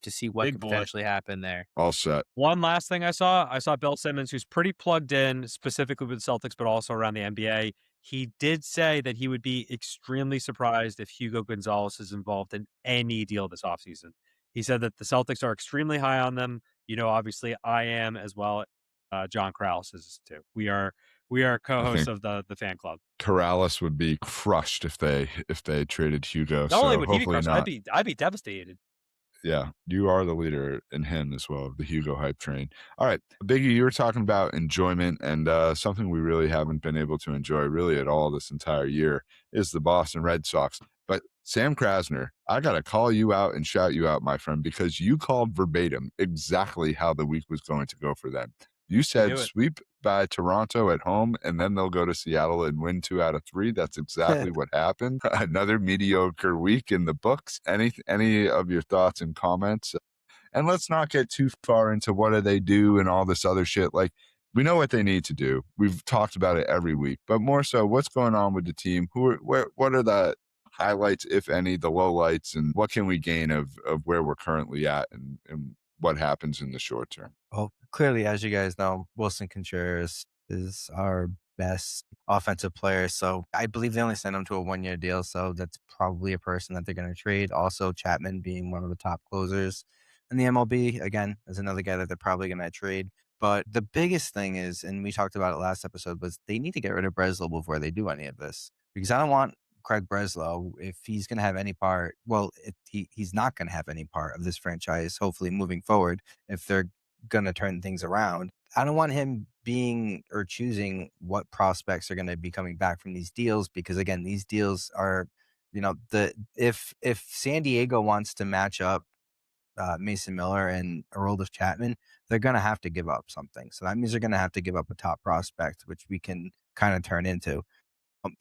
to see what could potentially happen there. All set. One last thing I saw Bill Simmons, who's pretty plugged in specifically with the Celtics, but also around the NBA. He did say that he would be extremely surprised if Hugo Gonzalez is involved in any deal this offseason. He said that the Celtics are extremely high on them. Obviously I am as well. John Krause is too. We are co-hosts of the fan club. Corrales would be crushed if they traded Hugo. Not only would he be crushed, I'd be devastated. Yeah, you are the leader in him as well, the Hugo hype train. All right, Biggie, you were talking about enjoyment, and something we really haven't been able to enjoy really at all this entire year is the Boston Red Sox. But Sam Krasner, I got to call you out and shout you out, my friend, because you called verbatim exactly how the week was going to go for them. You said sweep by Toronto at home, and then they'll go to Seattle and win 2 out of 3. That's exactly what happened. Another mediocre week in the books. Any of your thoughts and comments? And let's not get too far into what do they do and all this other shit. Like, we know what they need to do. We've talked about it every week, but more so, what's going on with the team? What are the highlights, if any, the lowlights, and what can we gain of where we're currently at and what happens in the short term? Well, clearly, as you guys know, Wilson Contreras is our best offensive player. So I believe they only sent him to a 1-year deal. So that's probably a person that they're going to trade. Also, Chapman being one of the top closers in the MLB, again, is another guy that they're probably going to trade. But the biggest thing is, and we talked about it last episode, was they need to get rid of Breslow before they do any of this. Because I don't want Craig Breslow, if he's going to have any part, he's not going to have any part of this franchise, hopefully moving forward, if they're going to turn things around. I don't want him being or choosing what prospects are going to be coming back from these deals, because again, these deals are, if San Diego wants to match up Mason Miller and Aroldis Chapman, they're going to have to give up something. So that means they're going to have to give up a top prospect, which we can kind of turn into.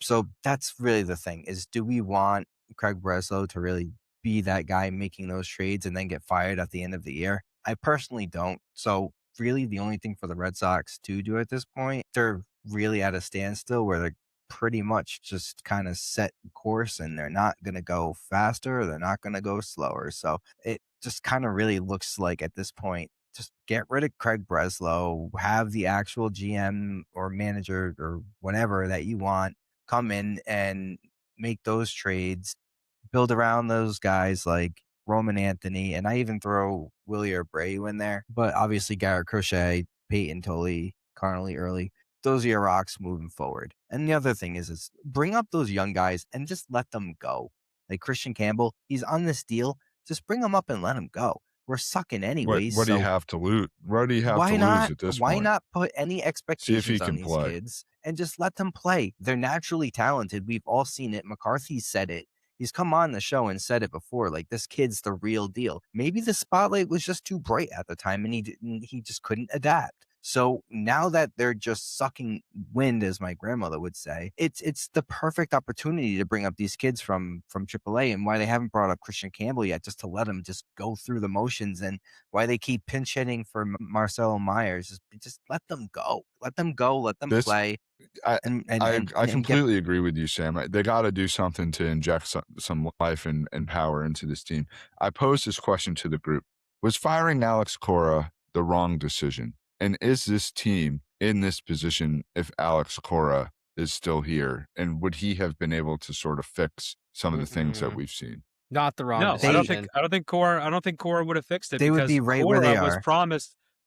So that's really the thing, is do we want Craig Breslow to really be that guy making those trades and then get fired at the end of the year? I personally don't. So really the only thing for the Red Sox to do at this point, they're really at a standstill where they're pretty much just kind of set course, and they're not going to go faster. They're not going to go slower. So it just kind of really looks like at this point, just get rid of Craig Breslow, have the actual GM or manager or whatever that you want come in and make those trades, build around those guys like Roman Anthony, and I even throw Willie Abreu in there. But obviously Garrett Crochet, Peyton Tolley, Carnley Early, those are your rocks moving forward. And the other thing is bring up those young guys and just let them go. like Christian Campbell, he's on this deal. Just bring him up and let him go. We're sucking anyways. What do you So have to lose? What do you have to why lose not? at this Why point? not put any See if he expectations on can these play. kids and just let them play? They're naturally talented. We've all seen it. McCarthy said it. He's come on the show and said it before. Like, this kid's the real deal. Maybe the spotlight was just too bright at the time, and he just couldn't adapt. So now that they're just sucking wind, as my grandmother would say, it's the perfect opportunity to bring up these kids from AAA, and why they haven't brought up Christian Campbell yet, just to let them just go through the motions, and why they keep pinch hitting for Marcelo Myers. Just let them go. Let them go. Let them This play. I And I get completely agree with you, Sam. They got to do something to inject some life and power into this team. I posed this question to the group: was firing Alex Cora the wrong decision? And is this team in this position if Alex Cora is still here? And would he have been able to sort of fix some of the things that we've seen? Not the wrong No, decision. I don't think Cora would have fixed it, They would because be right where they are.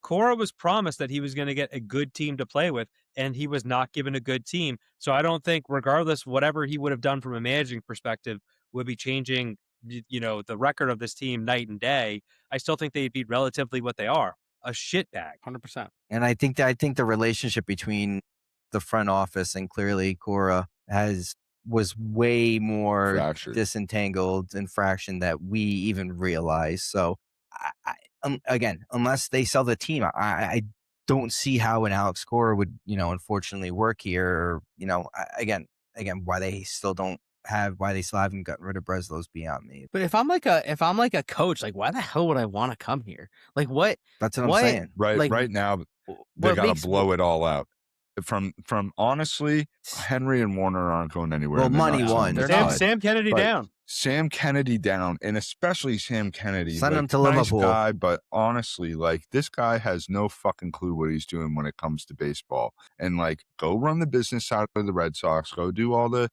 Cora was promised that he was going to get a good team to play with, and he was not given a good team. So I don't think, regardless, whatever he would have done from a managing perspective would be changing, the record of this team night and day. I still think they'd be relatively what they are, a shit bag. 100%. And I think the relationship between the front office and clearly Cora was way more Fractured. disentangled and fraction that we even realize. So again, unless they sell the team, I don't see how an Alex Cora would, unfortunately work here. Or, again, why they still haven't gotten rid of Breslow's beyond me. But if I'm like a coach, like, why the hell would I want to come here? Like, what? That's what I'm saying. Right, Like, right now they what got to makes blow it all out. From honestly, Henry and Warner aren't going anywhere. Well, and they're money not won. selling the team. Sam Kennedy But down. Sam Kennedy down, and especially Sam Kennedy. Send like, him to nice Liverpool. guy, but honestly, like, this guy has no fucking clue what he's doing when it comes to baseball. And like, go run the business side of the Red Sox. Go do all the,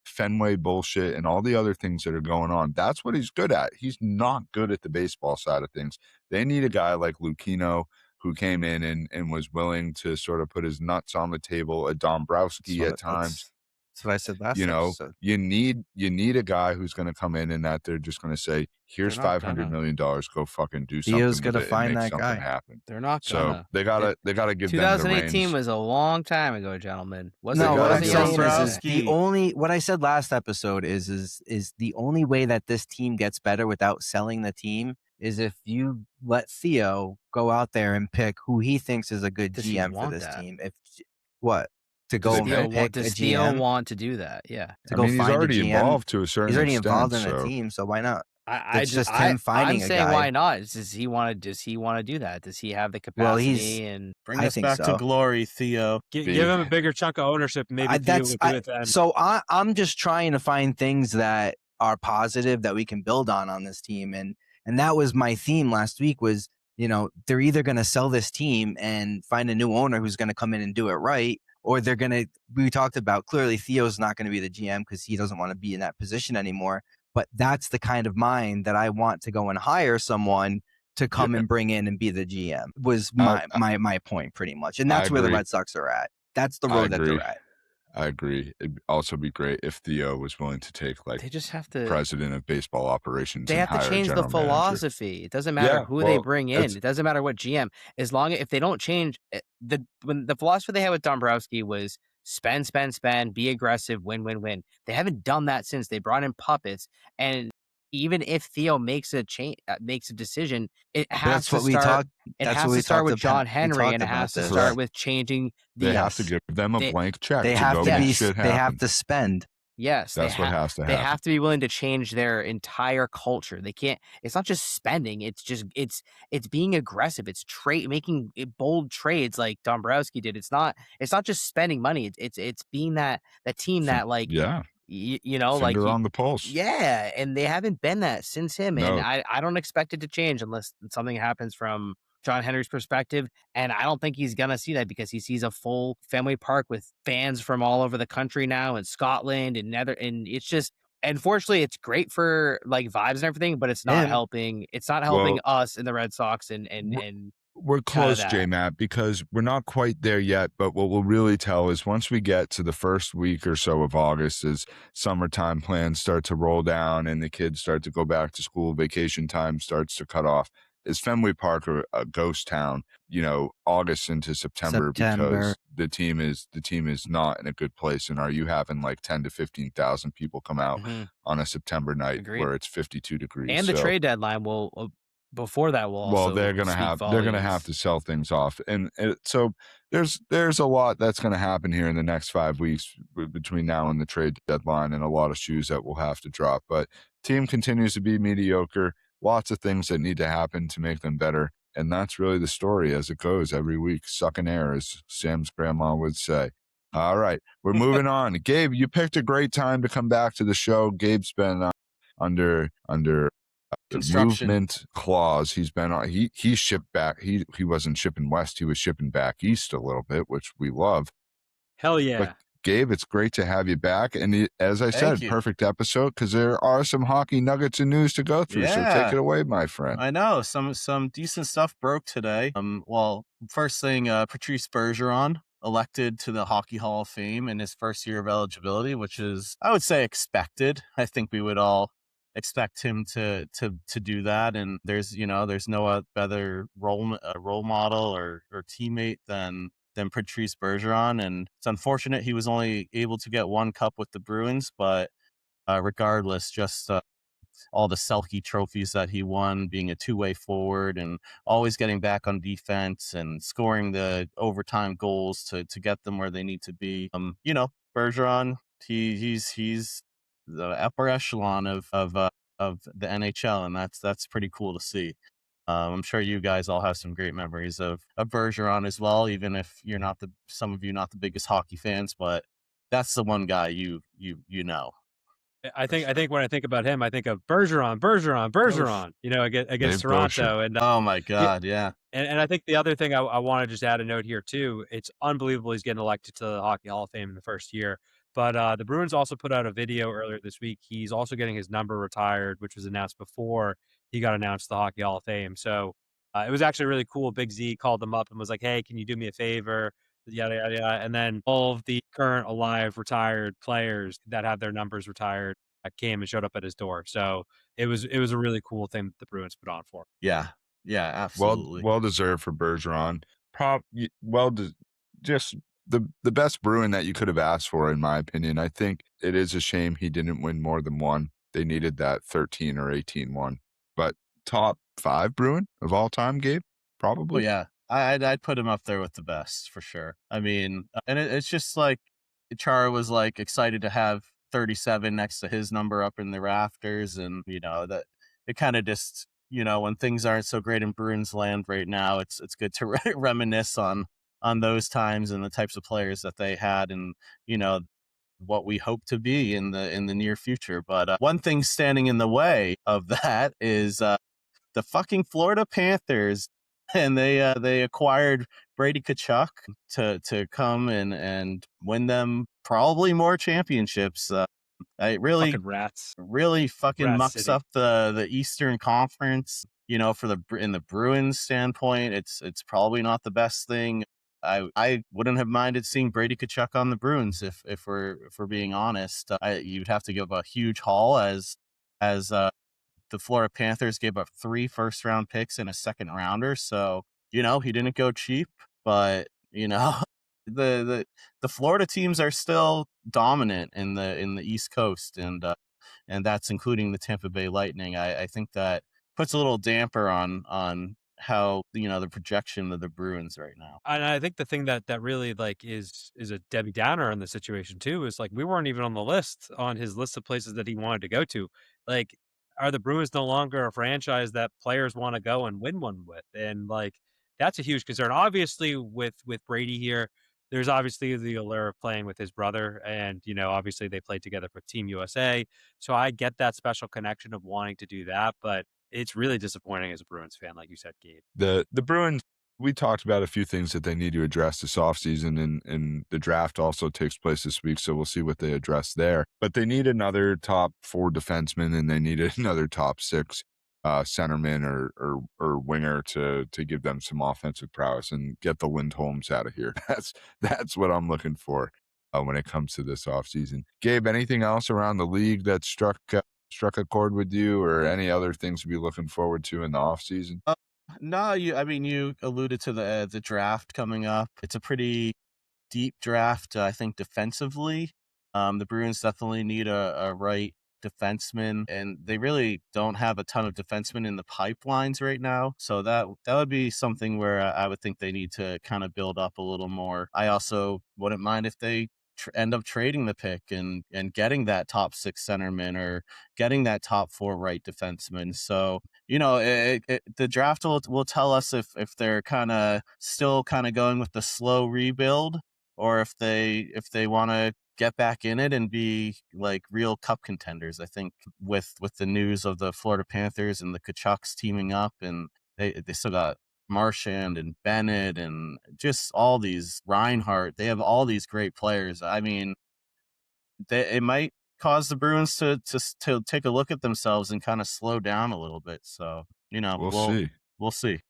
Fenway bullshit and all the other things that are going on. That's what he's good at. He's not good at the baseball side of things. They need a guy like Lucchino, who came in and was willing to sort of put his nuts on the table, a Dombrowski at times. That's what I said last episode. You need a guy who's going to come in and that they're just going to say, here's $500 million, go fucking do something. Theo's gonna with it find and make that something guy. happen. They're not So gonna. they gotta give them the 2018 reins. was a long time ago, gentlemen. No, gotta what I'm do saying something. is what I said last episode is the only way that this team gets better without selling the team is if you let Theo go out there and pick who he thinks is a good Does he GM for want this that? team. To go Does and Theo pick a Does Theo GM? want to do that? Yeah. To I go mean, he's find a already GM? involved to a certain He's already extent. involved in so. the team, so why not? I'm finding a saying guy. why not? Does he want to do that? Does he have the capacity? And Bring I us think back so. to glory, Theo. Give him a bigger chunk of ownership. Maybe Theo would do it then. So I'm just trying to find things that are positive that we can build on this team, and that was my theme last week. Was they're either going to sell this team and find a new owner who's going to come in and do it right, or they're going to. We talked about clearly Theo's not going to be the GM because he doesn't want to be in that position anymore. But that's the kind of mind that I want to go and hire someone to come and bring in and be the GM. Was my point pretty much, and that's where the Red Sox are at. That's the road that they're at. I agree. It'd also be great if Theo was willing to take they just have to president of baseball operations. They and have to hire a change the general philosophy. manager. It doesn't matter who they bring in. it's- It doesn't matter what GM. As long as if they don't change when the philosophy they had with Dombrowski was spend, be aggressive, win. They haven't done that since. They brought in puppets, and even if Theo makes a decision, it has to start. It has to start with John Henry, and it has to start with changing the. They have to give them a blank check. They to have go to make be. shit They have happen. to spend. Yes, That's what has to happen. They have to be willing to change their entire culture. They can't. It's not just spending. It's just it's being aggressive. It's making bold trades like Dombrowski did. It's not just spending money. It's being that team that like finger on the pulse. Yeah, and they haven't been that since him. No. And I don't expect it to change unless something happens from John Henry's perspective, and I don't think he's gonna see that because he sees a full Fenway Park with fans from all over the country now, and Scotland and and it's just, unfortunately, it's great for like vibes and everything, but it's not helping. It's not helping us in the Red Sox and We're close, J-Matt, because we're not quite there yet. But what we'll really tell is once we get to the first week or so of August, as summertime plans start to roll down and the kids start to go back to school, vacation time starts to cut off. Is Fenway Park a ghost town? August into September, because the team is not in a good place. And are you having like 10 to 15,000 people come out on a September night where it's 52 degrees? And the trade deadline will. Before that, will also they're gonna have to sell things off, and so there's a lot that's gonna happen here in the next 5 weeks between now and the trade deadline, and a lot of shoes that will have to drop. But team continues to be mediocre. Lots of things that need to happen to make them better, and that's really the story as it goes every week. Sucking air, as Sam's grandma would say. All right, we're moving on. Gabe, you picked a great time to come back to the show. Gabe's been under movement clause. He's been on. He shipped back. He wasn't shipping west. He was shipping back east a little bit, which we love. Hell yeah. But Gabe, it's great to have you back. And as I said, perfect episode, because there are some hockey nuggets and news to go through. Yeah. So take it away, my friend. I know some decent stuff broke today. First thing, Patrice Bergeron elected to the Hockey Hall of Fame in his first year of eligibility, which is, I would say, expected. I think we would all expect him to do that, and there's no better role model or teammate than Patrice Bergeron, and it's unfortunate he was only able to get one cup with the Bruins, but regardless, just all the Selke trophies that he won, being a two-way forward and always getting back on defense and scoring the overtime goals to get them where they need to be. Bergeron, he's the upper echelon of the NHL, and that's pretty cool to see. I'm sure you guys all have some great memories of Bergeron as well, even if some of you not the biggest hockey fans, but that's the one guy you know. I think when I think about him, I think of Bergeron, against Toronto. And oh my God, yeah. And I think the other thing I want to just add a note here too. It's unbelievable he's getting elected to the Hockey Hall of Fame in the first year. But the Bruins also put out a video earlier this week. He's also getting his number retired, which was announced before he got announced to the Hockey Hall of Fame. So it was actually really cool. Big Z called him up and was like, "Hey, can you do me a favor?" Yada, yada, yada. And then all of the current alive retired players that have their numbers retired came and showed up at his door. So it was a really cool thing that the Bruins put on for him. Yeah, absolutely. Well deserved for Bergeron. Just the best Bruin that you could have asked for, in my opinion. I think it is a shame he didn't win more than one. They needed that 13 or 18 one. But top 5 Bruin of all time, Gabe? Probably. Oh, yeah. I'd put him up there with the best for sure. I mean, and it's just like Chara was like excited to have 37 next to his number up in the rafters, and that it kind of just when things aren't so great in Bruins land right now, it's good to reminisce on those times and the types of players that they had, and what we hope to be in the near future. But one thing standing in the way of that is the fucking Florida Panthers. And they acquired Brady Tkachuk to come and win them probably more championships. It really fucking rats. Really fucking Rat mucks City. up the Eastern Conference. In the Bruins standpoint, it's probably not the best thing. I wouldn't have minded seeing Brady Tkachuk on the Bruins if we're being honest. You'd have to give a huge haul as the Florida Panthers gave up 3 first-round picks and a second rounder. So, he didn't go cheap, but, the Florida teams are still dominant in the East Coast, and that's including the Tampa Bay Lightning. I think that puts a little damper on how, the projection of the Bruins right now. And I think the thing that really is a Debbie Downer in the situation too is we weren't even on his list of places that he wanted to go to. Are the Bruins no longer a franchise that players want to go and win one with? And that's a huge concern. Obviously with Brady here, there's obviously the allure of playing with his brother, and obviously they played together for Team USA. So I get that special connection of wanting to do that, but it's really disappointing as a Bruins fan, like you said, Gabe. The Bruins, we talked about a few things that they need to address this offseason, and the draft also takes place this week, so we'll see what they address there. But they need another top 4 defenseman, and they need another top 6 centerman or winger to give them some offensive prowess and get the Lindholms out of here. That's what I'm looking for when it comes to this offseason. Gabe, anything else around the league that struck a chord with you, or any other things to be looking forward to in the offseason? No, you alluded to the draft coming up. It's a pretty deep draft, I think, defensively. The Bruins definitely need a right defenseman, and they really don't have a ton of defensemen in the pipelines right now. So that would be something where I would think they need to kind of build up a little more. I also wouldn't mind if they end up trading the pick and getting that top 6 centerman or getting that top 4 right defenseman. So the draft will tell us if they're kind of still kind of going with the slow rebuild, or if they want to get back in it and be like real cup contenders. I think with the news of the Florida Panthers and the Kachucks teaming up, and they still got Marchand and Bennett and just all these Reinhardt. They have all these great players. I mean, it might cause the Bruins to take a look at themselves and kind of slow down a little bit. So We'll see. We'll see.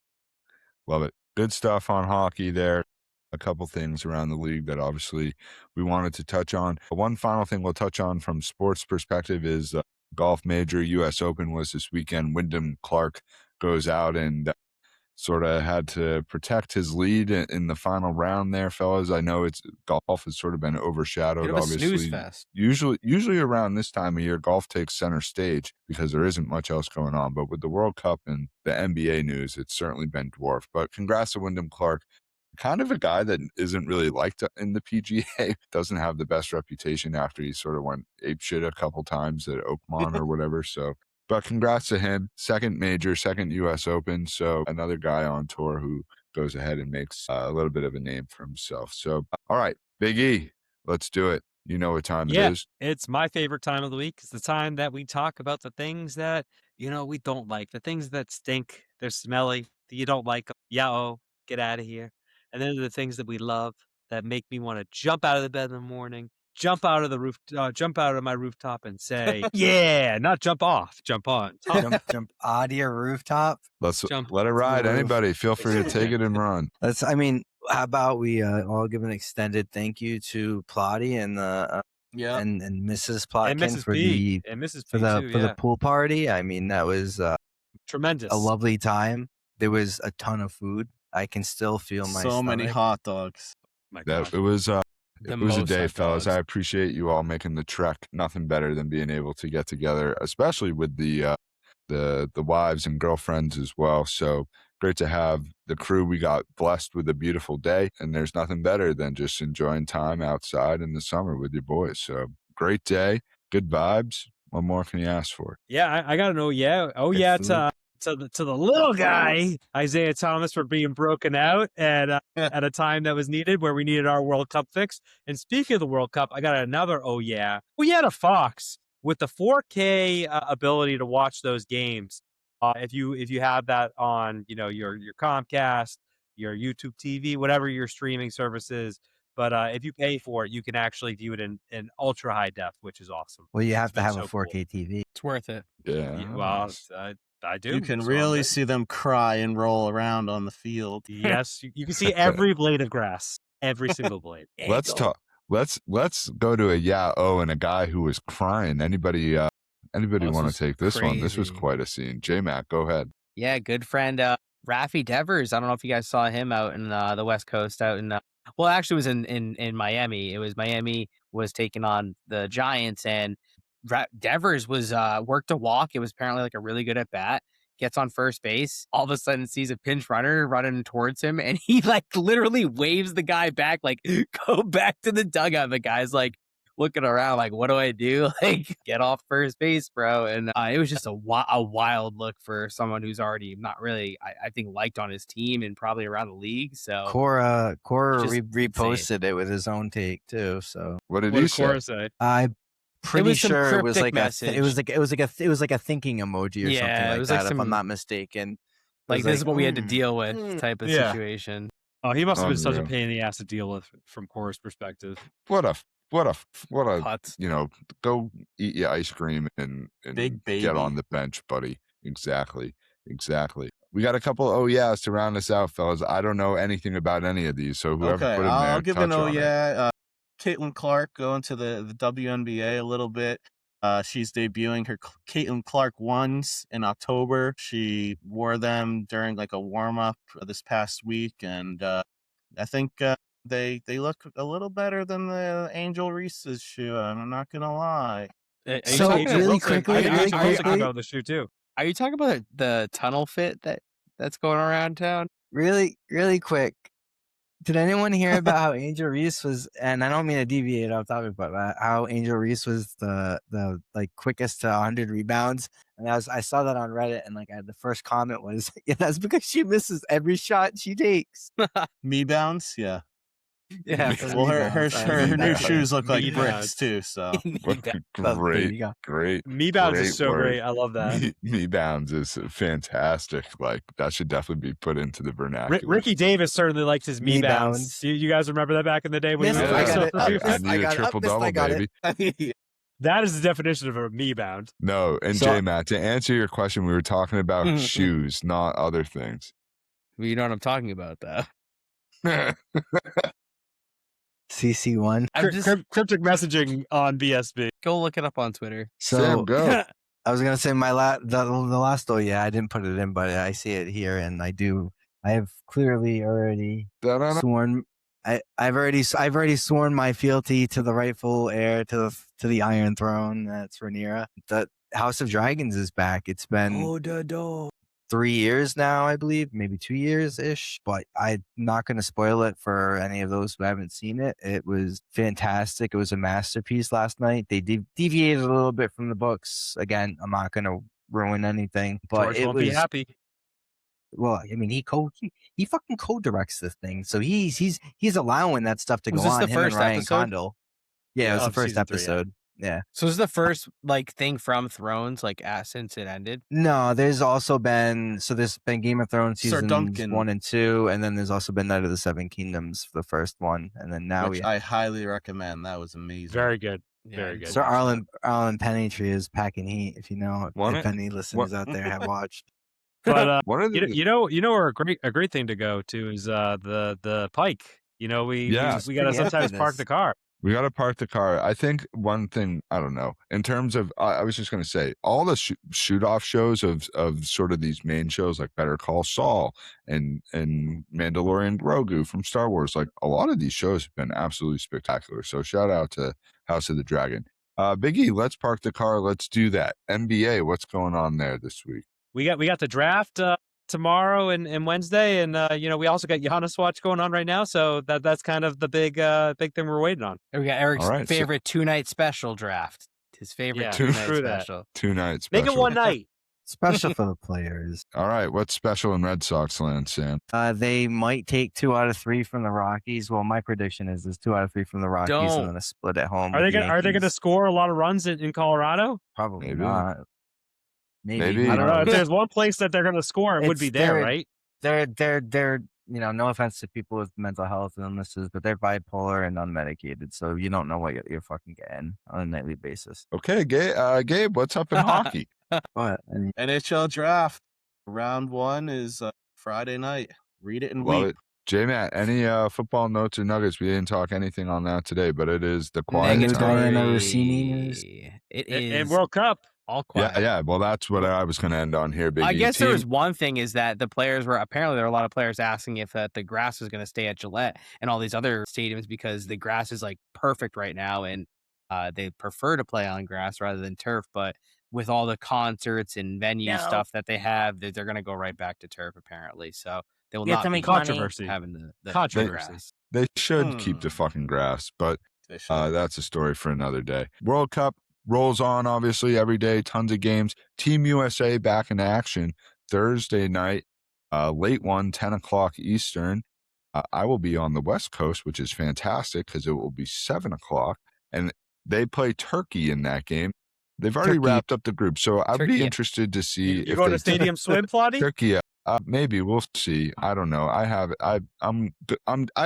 Love it. Good stuff on hockey there. A couple things around the league that obviously we wanted to touch on. One final thing we'll touch on from sports perspective is golf major. U.S. Open was this weekend. Wyndham Clark goes out and sort of had to protect his lead in the final round there, fellas. I know golf has sort of been overshadowed, Bit of a obviously. snooze fest. Usually around this time of year, golf takes center stage because there isn't much else going on. But with the World Cup and the NBA news, it's certainly been dwarfed. But congrats to Wyndham Clark. Kind of a guy that isn't really liked in the PGA, doesn't have the best reputation after he sort of went apeshit a couple times at Oakmont or whatever. So, but congrats to him. Second major, second U.S. Open. So another guy on tour who goes ahead and makes a little bit of a name for himself. So, all right, Big E, let's do it. You know what time it is. It's my favorite time of the week. It's the time that we talk about the things that, we don't like, the things that stink, they're smelly, that you don't like. Yeah, get out of here. And then the things that we love that make me want to jump out of the bed in the morning, jump out of the roof, jump out of my rooftop and say, yeah, not jump off, jump on. Jump out of your rooftop. Let's Jump let it ride. the roof. Anybody, feel free to take it and run. How about we all give an extended thank you to Plotty and the and Mrs. Plotkin And Mrs. for P. the And Mrs. for P the too, for yeah. the pool party. I mean, that was Tremendous. a lovely time. There was a ton of food. I can still feel my So many stomach. hot dogs. My That God. it was a most day, hot fellas. dogs. I appreciate you all making the trek. Nothing better than being able to get together, especially with the wives and girlfriends as well. So great to have the crew. We got blessed with a beautiful day, and there's nothing better than just enjoying time outside in the summer with your boys. So great day, good vibes. What more can you ask for? Yeah, I got to know. Yeah. Oh, Good yeah. food. To the little guy, Isaiah Thomas, for being broken out at a time that was needed, where we needed our World Cup fix. And speaking of the World Cup, I got another oh yeah to Fox with the 4K ability to watch those games. If you have that on your Comcast, your YouTube TV, whatever your streaming service is. But if you pay for it, you can actually view it in ultra high def, which is awesome. Well, you have It's to been have a so cool. 4K TV. It's worth it. Yeah. Well, I do. You can so I'm really good. see them cry and roll around on the field. Yes, you can see every blade of grass, every single blade. Let's talk. Let's go to a and a guy who was crying. Anybody This want was to take this one? This was crazy. quite a scene. J-Mac, go ahead. Yeah, good friend Rafi Devers. I don't know if you guys saw him out in the West Coast, out in well, actually, it was in Miami. It was Miami was taking on the Giants, and Devers was worked a walk. It was apparently like a really good at bat. Gets on first base, all of a sudden sees a pinch runner running towards him, and he like literally waves the guy back, like, go back to the dugout. The guy's like looking around like, what do I do? Like, get off first base, bro. And it was just a wild look for someone who's already not really, I think, liked on his team and probably around the league. So Cora Just reposted it with his own take too. So What did What he did say? Cora say? I'm pretty was some sure it was cryptic like message. it was like a thinking emoji or Yeah, something it like was like that, if some- I'm not mistaken. It like, was this is what we had to "Mm, deal with mm." type of Yeah. situation. Oh, he must have been such a Unreal. pain in the ass to deal with from Cora's perspective. What a Putz. go eat your ice cream and Big get on baby. the bench, buddy. Exactly. We got a couple oh yeahs to round us out, fellas. I don't know anything about any of these, so whoever Okay, put in there, I'll give an touch oh on it. yeah. Caitlin Clark going to the WNBA a little bit. She's debuting her Caitlin Clark ones in October. She wore them during like a warm up this past week, and I think they look a little better than the Angel Reese's shoe. I'm not gonna lie. So, Angel really looks like- quickly- I think really Angel looks like quickly- about the shoe too. Are you talking about the tunnel fit that's going around town? Really quick. Did anyone hear about how Angel Reese was? And I don't mean to deviate off topic, but how Angel Reese was the like quickest to 100 rebounds. And I saw that on Reddit, and like the first comment was, "Yeah, that's because she misses every shot she takes." Me bounce, yeah. Yeah. For Well, rebounds. her new That's shoes look like Me bricks bounce. too. So there you go. Great. Me bounds is Great so word. great. I love that. Me bounds is fantastic. Like that should definitely be put into the vernacular. Ricky Davis certainly liked his me Me bounds. bounds. You guys remember that back in the day when he Missed was it. like, I got so- it. I Missed, need I a got it. triple Missed, double, I got baby. That is the definition of a me bound. No, and So- J-Matt, to answer your question, we were talking about shoes, not other things. Well, you know what I'm talking about, though. CC1. I'm just Cryptic messaging on BSB. go look it up on Twitter. So Sam, go. I was gonna say the last I didn't put it in, but I see it here, and I have clearly already Da-da-da. sworn. I've already sworn my fealty to the rightful heir to the Iron Throne. That's Rhaenyra. The House of Dragons is back. It's been 3 years now, I believe, maybe 2 years ish. But I'm not going to spoil it for any of those who haven't seen it. It was fantastic. It was a masterpiece last night. They deviated a little bit from the books. Again, I'm not going to ruin anything, but George it won't was be happy. well. I mean, he fucking co-directs this thing, so he's allowing that stuff to Was go this on. the Him and first Ryan episode? Condal. Yeah, it was the Of first season 3, yeah. episode. Yeah. So this is the first thing from Thrones since it ended. No, there's been Game of Thrones Sir seasons Duncan. 1 and 2, and then there's also been Night of the Seven Kingdoms for the first one, and then now which I highly recommend. That was amazing. Very good. Yeah, Very good. Sir Arlen Pennytree is packing heat. If you know, Want if it? any listeners out there have watched. But One of the, you know where a great thing to go to is the Pike. You know, we Yeah. we gotta Pretty sometimes infamous. park the car. we got to park the car. I think one thing, I don't know, in terms of, I was just going to say, all the shoot-off shows of sort of these main shows like Better Call Saul and Mandalorian Grogu from Star Wars, like a lot of these shows have been absolutely spectacular. So shout out to House of the Dragon. Biggie, let's park the car. Let's do that. NBA, what's going on there this week? We got the draft tomorrow and Wednesday, and we also got Giannis watch going on right now. So that's kind of the big thing we're waiting on. And we got Eric's All right, so- favorite 2-night special draft. His favorite Yeah, 2-night true that. special. 2 nights. Make it one night. Special for the players. All right, what's special in Red Sox land, Sam? They might take 2 out of 3 from the Rockies. Well, my prediction is there's 2 out of 3 from the Rockies Don't. and then a split at home. Are with they the gonna Yankees. score a lot of runs in Colorado? Probably Maybe. not. Maybe. I don't know. If there's one place that they're gonna score, it would be It's there, their- right? They're no offense to people with mental health illnesses, but they're bipolar and unmedicated, so you don't know what you're fucking getting on a nightly basis. Okay, Gabe, what's up in hockey? But I mean, NHL draft round 1 is Friday night. Read it and Love weep. it. J-Matt, any football notes or nuggets? We didn't talk anything on that today, but it is the quiet Negative time. Diana Rossini news. It And is World Cup. all quiet. Yeah. Well, that's what I was going to end on here, Biggie. I guess Team- there was one thing is that the players were apparently there were a lot of players asking if the grass was going to stay at Gillette and all these other stadiums because the grass is like perfect right now and they prefer to play on grass rather than turf. But with all the concerts and venue stuff that they have, they're going to go right back to turf apparently. So they will You have not to be make money. Controversy. having the Controversy. grass. They should keep the fucking grass, but They should. that's a story for another day. World Cup rolls on, obviously, every day, tons of games. Team USA back in action Thursday night, late one, 10 o'clock Eastern. I will be on the West Coast, which is fantastic because it will be 7 o'clock. And they play Turkey in that game. They've already Turkey. wrapped up the group, so I'd Turkey. be interested to see You if going they to stadium swim, Plotty? Turkey. Maybe we'll see. I don't know. I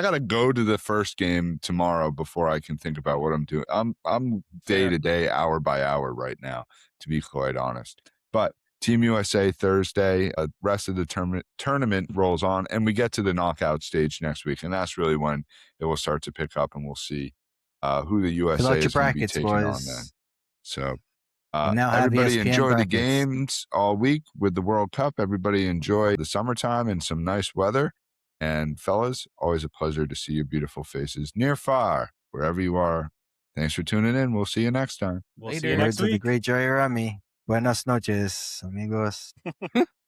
gotta go to the first game tomorrow before I can think about what I'm doing. I'm day to day, hour by hour right now, to be quite honest. But Team USA Thursday. Rest of the tournament rolls on, and we get to the knockout stage next week, and that's really when it will start to pick up, and we'll see who the Fill USA out your is going to be brackets, taking on then. boys. So We now have everybody ESPN enjoy the brackets. games all week with the World Cup. Everybody enjoy the summertime and some nice weather. And fellas, always a pleasure to see your beautiful faces near, far, wherever you are. Thanks for tuning in. We'll see you next time. We'll see Later. you Words next of the week. great Jerry Rami. Buenas noches, amigos.